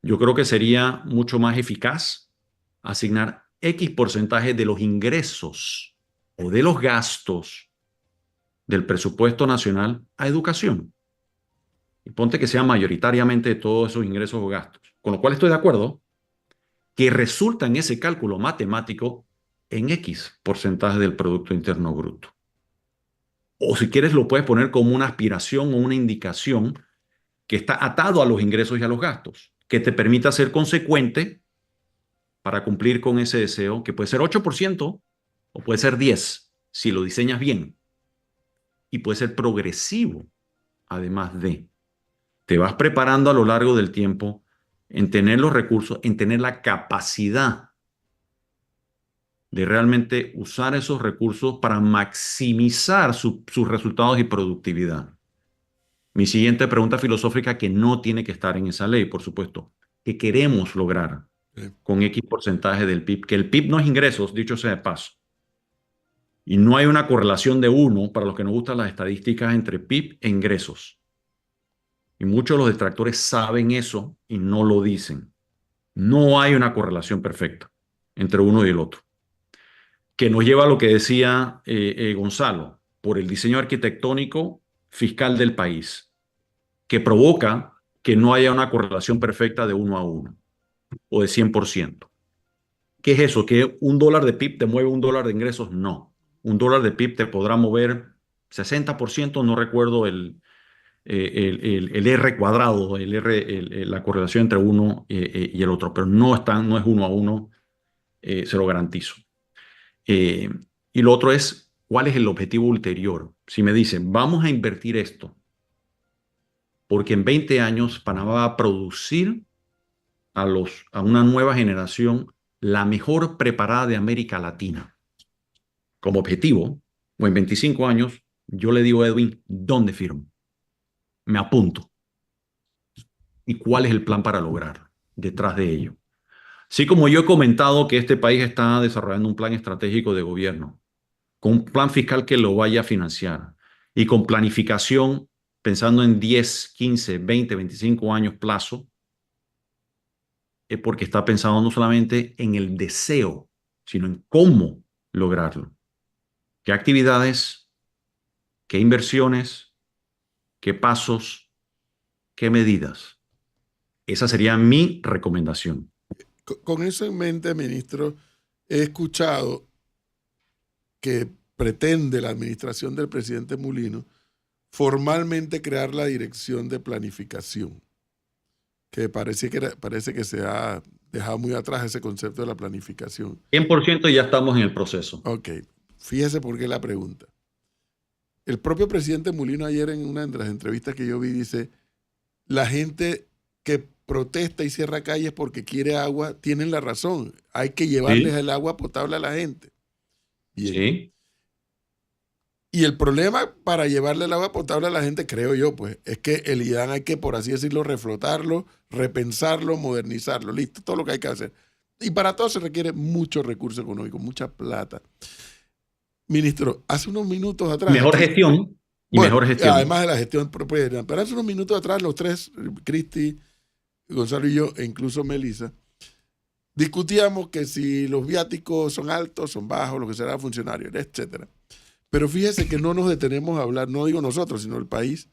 Yo creo que sería mucho más eficaz asignar X porcentaje de los ingresos o de los gastos del presupuesto nacional a educación. Y ponte que sea mayoritariamente de todos esos ingresos o gastos. Con lo cual estoy de acuerdo que resulta en ese cálculo matemático en X porcentaje del Producto Interno Bruto. O si quieres lo puedes poner como una aspiración o una indicación que está atado a los ingresos y a los gastos, que te permita ser consecuente para cumplir con ese deseo, que puede ser 8% o puede ser 10%, si lo diseñas bien. Y puede ser progresivo, además de. Te vas preparando a lo largo del tiempo en tener los recursos, en tener la capacidad de realmente usar esos recursos para maximizar sus resultados y productividad. Mi siguiente pregunta filosófica, que no tiene que estar en esa ley, por supuesto, ¿qué queremos lograr con X porcentaje del PIB? Que el PIB no es ingresos, dicho sea de paso. Y no hay una correlación de 1, para los que nos gustan las estadísticas, entre PIB e ingresos. Y muchos de los detractores saben eso y no lo dicen. No hay una correlación perfecta entre uno y el otro. Que nos lleva a lo que decía Gonzalo, por el diseño arquitectónico fiscal del país, que provoca que no haya una correlación perfecta de 1 a 1 o de 100%. ¿Qué es eso? ¿Que $1 de PIB te mueve $1 de ingresos? No. $1 de PIB te podrá mover 60%, no recuerdo el R cuadrado, la correlación entre uno y el otro, pero no es 1 a 1, se lo garantizo. Y lo otro es, ¿cuál es el objetivo ulterior? Si me dicen, vamos a invertir esto, porque en 20 años Panamá va a producir a una nueva generación la mejor preparada de América Latina. Como objetivo, o en 25 años, yo le digo a Edwin, ¿dónde firmo? Me apunto. ¿Y cuál es el plan para lograrlo detrás de ello? Así como yo he comentado que este país está desarrollando un plan estratégico de gobierno, con un plan fiscal que lo vaya a financiar y con planificación pensando en 10, 15, 20, 25 años plazo, es porque está pensando no solamente en el deseo, sino en cómo lograrlo. ¿Qué actividades? ¿Qué inversiones? ¿Qué pasos? ¿Qué medidas? Esa sería mi recomendación. Con eso en mente, ministro, he escuchado que pretende la administración del presidente Mulino formalmente crear la dirección de planificación, que parece que se ha dejado muy atrás ese concepto de la planificación. 100% ya estamos en el proceso. Ok, fíjese por qué la pregunta. El propio presidente Mulino ayer en una de las entrevistas que yo vi dice, la gente que protesta y cierra calles porque quiere agua, tienen la razón. Hay que llevarles el agua potable a la gente. Bien. Sí. Y el problema para llevarle el agua potable a la gente, creo yo, pues, es que el IDAN hay que, por así decirlo, reflotarlo, repensarlo, modernizarlo. Listo, todo lo que hay que hacer. Y para todo se requiere mucho recurso económico, mucha plata. Ministro, hace unos minutos atrás... Mejor gestión y mejor gestión. Además de la gestión propia, pero hace unos minutos atrás los tres, Cristi, Gonzalo y yo, e incluso Melissa, discutíamos que si los viáticos son altos, son bajos, lo que será funcionario, etcétera. Pero fíjese que no nos detenemos a hablar, no digo nosotros, sino el país.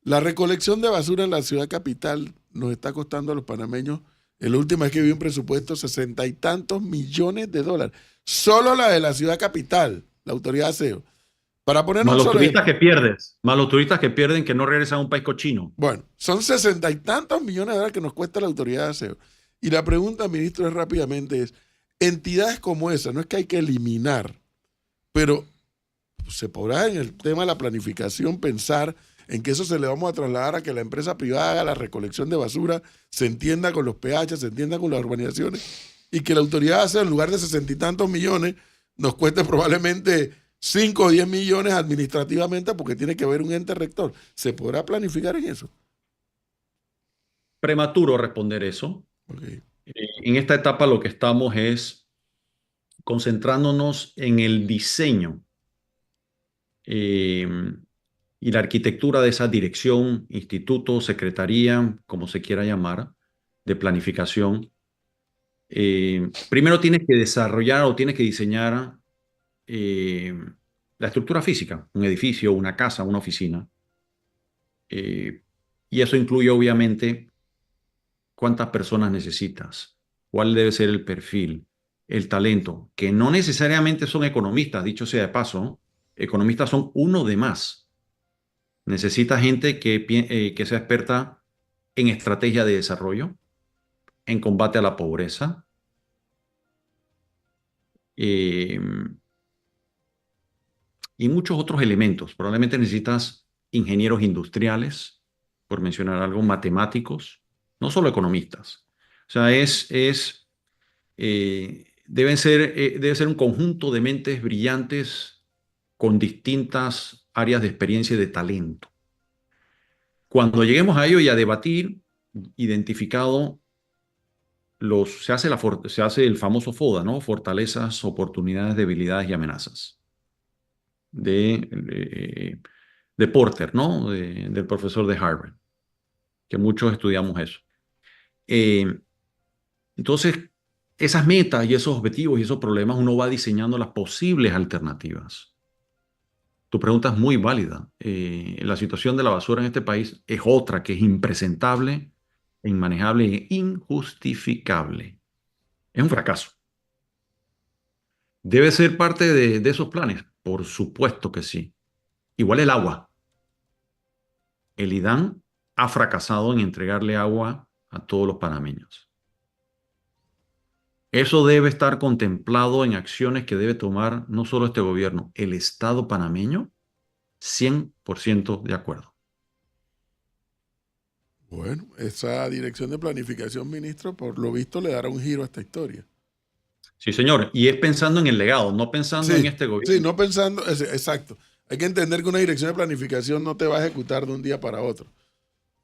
La recolección de basura en la ciudad capital nos está costando a los panameños, en la última vez que vi un presupuesto, 60 y tantos millones de dólares. Solo la de la ciudad capital, la autoridad de aseo. Para poner más los turistas que pierdes, más los turistas que pierden que no regresan a un país cochino. Bueno, son 60 y tantos millones de dólares que nos cuesta la autoridad de aseo. Y la pregunta, ministro, es rápidamente es, entidades como esa, no es que hay que eliminar, pero se podrá en el tema de la planificación pensar en que eso se le vamos a trasladar a que la empresa privada haga la recolección de basura, se entienda con los PH, se entienda con las urbanizaciones, y que la autoridad de aseo, en lugar de 60 y tantos millones, nos cueste probablemente 5 o 10 millones administrativamente porque tiene que haber un ente rector. ¿Se podrá planificar en eso? Prematuro responder eso. Ok. En esta etapa lo que estamos es concentrándonos en el diseño eh, y la arquitectura de esa dirección, instituto, secretaría, como se quiera llamar, de planificación. Primero tienes que desarrollar o tienes que diseñar eh, la estructura física, un edificio, una casa, una oficina. Eh, y eso incluye obviamente cuántas personas necesitas, cuál debe ser el perfil, el talento, que no necesariamente son economistas, dicho sea de paso, ¿no? Economistas son uno de más. Necesita gente que sea experta en estrategia de desarrollo, en combate a la pobreza, eh, y muchos otros elementos. Probablemente necesitas ingenieros industriales, por mencionar algo, matemáticos, no solo economistas. O sea, debe ser un conjunto de mentes brillantes con distintas áreas de experiencia y de talento. Cuando lleguemos a ello y a debatir, identificado se hace el famoso FODA, ¿no? Fortalezas, oportunidades, debilidades y amenazas. De, de Porter, ¿no? Del profesor de Harvard, que muchos estudiamos eso. Eh, entonces, esas metas y esos objetivos y esos problemas, uno va diseñando las posibles alternativas. Tu pregunta es muy válida. La situación de la basura en este país es otra que es impresentable, inmanejable e injustificable. Es un fracaso. ¿Debe ser parte de esos planes? Por supuesto que sí. Igual el agua. El IDAN ha fracasado en entregarle agua a todos los panameños. Eso debe estar contemplado en acciones que debe tomar no solo este gobierno, el Estado panameño, 100% de acuerdo. Bueno, esa dirección de planificación, ministro, por lo visto le dará un giro a esta historia. Sí, señor. Y es pensando en el legado, no pensando en Sí, este sí, gobierno. no pensando, exacto. Hay que entender que una dirección de planificación no te va a ejecutar de un día para otro.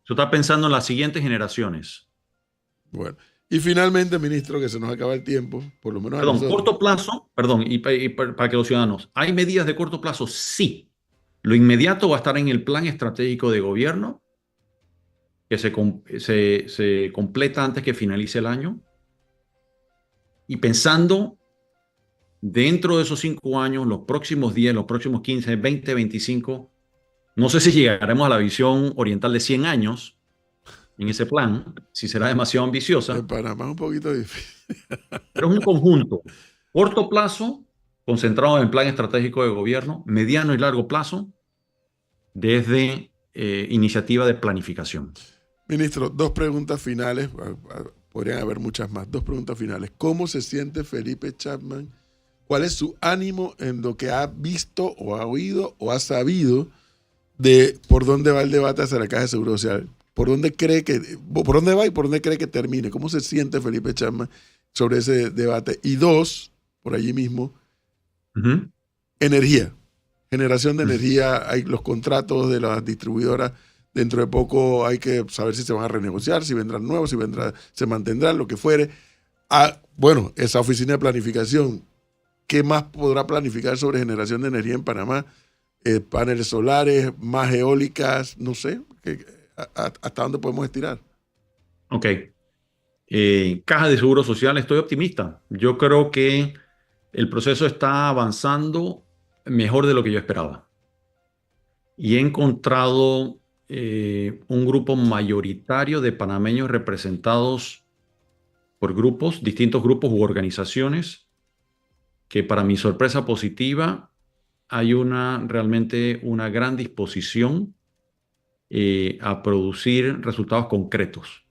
Tú estás pensando en las siguientes generaciones. Bueno, y finalmente, ministro, que se nos acaba el tiempo, por lo menos a Perdón, nosotros. corto plazo, perdón, para que los ciudadanos, ¿hay medidas de corto plazo? Sí. Lo inmediato va a estar en el plan estratégico de gobierno, que se completa antes que finalice el año. Y pensando dentro de esos 5 años, los próximos 10, los próximos 15, 20, 25, no sé si llegaremos a la visión oriental de 100 años en ese plan, si será demasiado En ambiciosa, Panamá es un poquito difícil. pero es un conjunto. Corto plazo, concentrado en el plan estratégico de gobierno, mediano y largo plazo, desde iniciativa de planificación. Ministro, dos preguntas finales, podrían haber muchas más, dos preguntas finales. ¿Cómo se siente Felipe Chapman? ¿Cuál es su ánimo en lo que ha visto o ha oído o ha sabido de por dónde va el debate hacia la Caja de Seguro Social? ¿Por dónde va y por dónde cree que termine? ¿Cómo se siente Felipe Chapman sobre ese debate? Y dos, por allí mismo, Uh-huh. energía, generación de energía, hay los contratos de las distribuidoras, dentro de poco hay que saber si se van a renegociar, si vendrán nuevos, se mantendrán, lo que fuere. Bueno, esa oficina de planificación, ¿qué más podrá planificar sobre generación de energía en Panamá? Paneles solares, más eólicas, no sé, ¿hasta dónde podemos estirar? Ok. Caja de Seguro Social, estoy optimista. Yo creo que el proceso está avanzando mejor de lo que yo esperaba. Y he encontrado un grupo mayoritario de panameños representados por grupos, distintos grupos u organizaciones, que para mi sorpresa positiva hay realmente una gran disposición a producir resultados concretos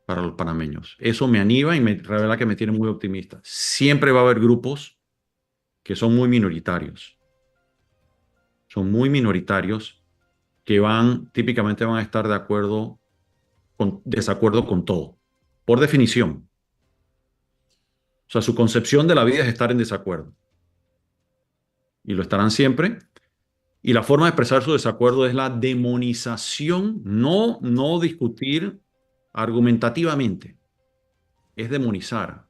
para los panameños. Eso me anima y me revela que me tiene muy optimista. Siempre va a haber grupos que son muy minoritarios. Son muy minoritarios que típicamente van a estar desacuerdo con todo, por definición. O sea, su concepción de la vida es estar en desacuerdo. Y lo estarán siempre. Y la forma de expresar su desacuerdo es la demonización, no discutir argumentativamente, es demonizar,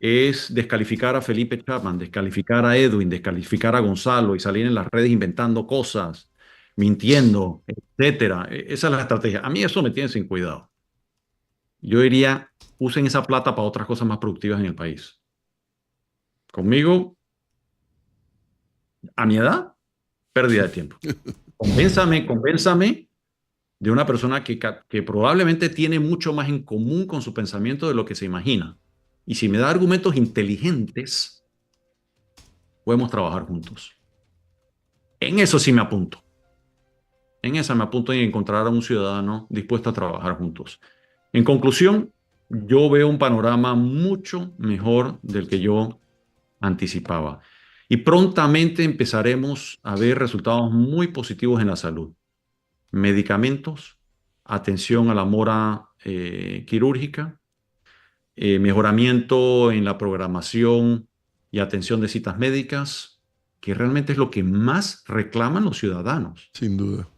es descalificar a Felipe Chapman, descalificar a Edwin, descalificar a Gonzalo y salir en las redes inventando cosas, mintiendo, etcétera. Esa es la estrategia. A mí eso me tiene sin cuidado. Yo diría, usen esa plata para otras cosas más productivas en el país. Conmigo, a mi edad, pérdida de tiempo. Convénzame de una persona que probablemente tiene mucho más en común con su pensamiento de lo que se imagina. Y si me da argumentos inteligentes, podemos trabajar juntos. En eso sí me apunto. En esa me apunto en encontrar a un ciudadano dispuesto a trabajar juntos. En conclusión, yo veo un panorama mucho mejor del que yo anticipaba. Y prontamente empezaremos a ver resultados muy positivos en la salud. Medicamentos, atención a la mora quirúrgica, mejoramiento en la programación y atención de citas médicas, que realmente es lo que más reclaman los ciudadanos. Sin duda.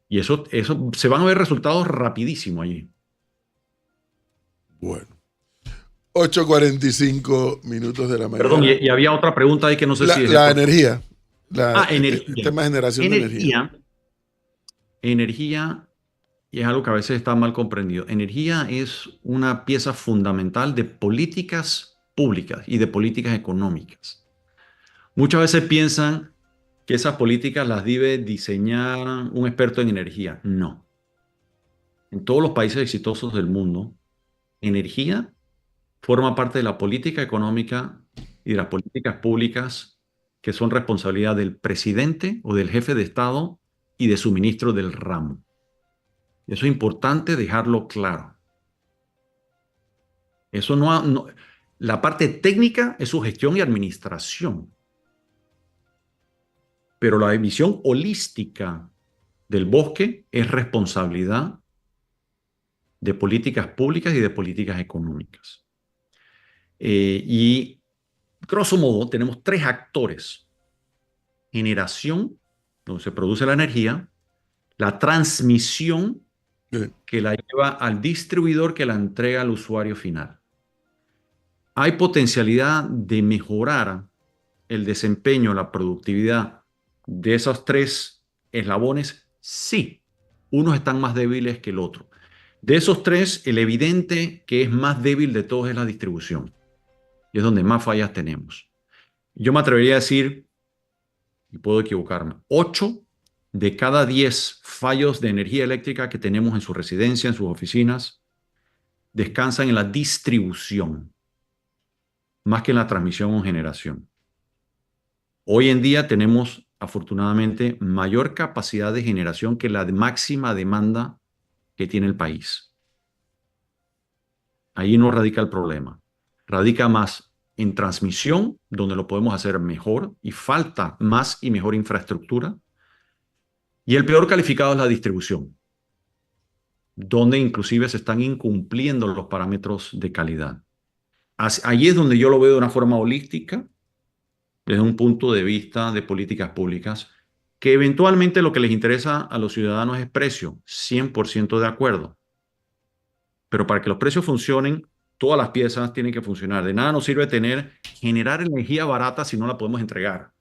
Y eso se van a ver resultados rapidísimo allí. Bueno. 8:45 minutos de la mañana. Perdón, y había otra pregunta ahí que no sé si es... La energía. Energía. El tema de generación de energía. Energía, y es algo que a veces está mal comprendido. Energía es una pieza fundamental de políticas públicas y de políticas económicas. Muchas veces piensan que esas políticas las debe diseñar un experto en energía. No. En todos los países exitosos del mundo, energía forma parte de la política económica y de las políticas públicas que son responsabilidad del presidente o del jefe de Estado y de su ministro del ramo. Eso es importante dejarlo claro. Eso la parte técnica es su gestión y administración. Pero la visión holística del bosque es responsabilidad de políticas públicas y de políticas económicas. Y grosso modo tenemos 3 actores: generación, donde se produce la energía; la transmisión, que la lleva al distribuidor, que la entrega al usuario final. ¿Hay potencialidad de mejorar el desempeño, la productividad de esos 3 eslabones? Sí. Unos están más débiles que el otro. De esos 3, el evidente que es más débil de todos es la distribución. Y es donde más fallas tenemos. Yo me atrevería a decir, y puedo equivocarme, 8 de cada 10 fallos de energía eléctrica que tenemos en su residencia, en sus oficinas, descansan en la distribución, más que en la transmisión o generación. Hoy en día tenemos, afortunadamente, mayor capacidad de generación que la máxima demanda que tiene el país. Ahí no radica el problema. Radica más en transmisión, donde lo podemos hacer mejor y falta más y mejor infraestructura. Y el peor calificado es la distribución, donde inclusive se están incumpliendo los parámetros de calidad. Ahí es donde yo lo veo de una forma holística, desde un punto de vista de políticas públicas, que eventualmente lo que les interesa a los ciudadanos es precio, 100% de acuerdo. Pero para que los precios funcionen, todas las piezas tienen que funcionar. De nada nos sirve generar energía barata si no la podemos entregar.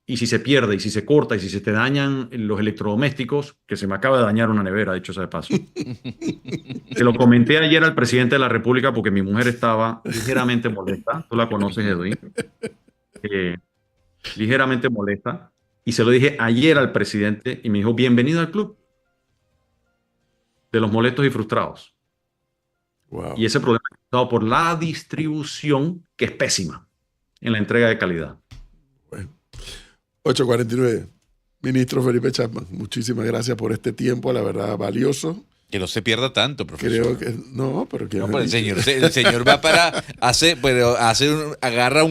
Y si se pierde, y si se corta, y si se te dañan los electrodomésticos, que se me acaba de dañar una nevera, dicho sea de paso. Se lo comenté ayer al presidente de la República porque mi mujer estaba ligeramente molesta. Tú la conoces, Edwin. Ligeramente molesta. Y se lo dije ayer al presidente y me dijo, bienvenido al club de los molestos y frustrados. Wow. Y ese problema es causado por la distribución, que es pésima en la entrega de calidad. Bueno. 8:49. Ministro Felipe Chapman, muchísimas gracias por este tiempo, la verdad, valioso. Que no se pierda tanto, profesor. Creo que no, pero el señor va para agarra un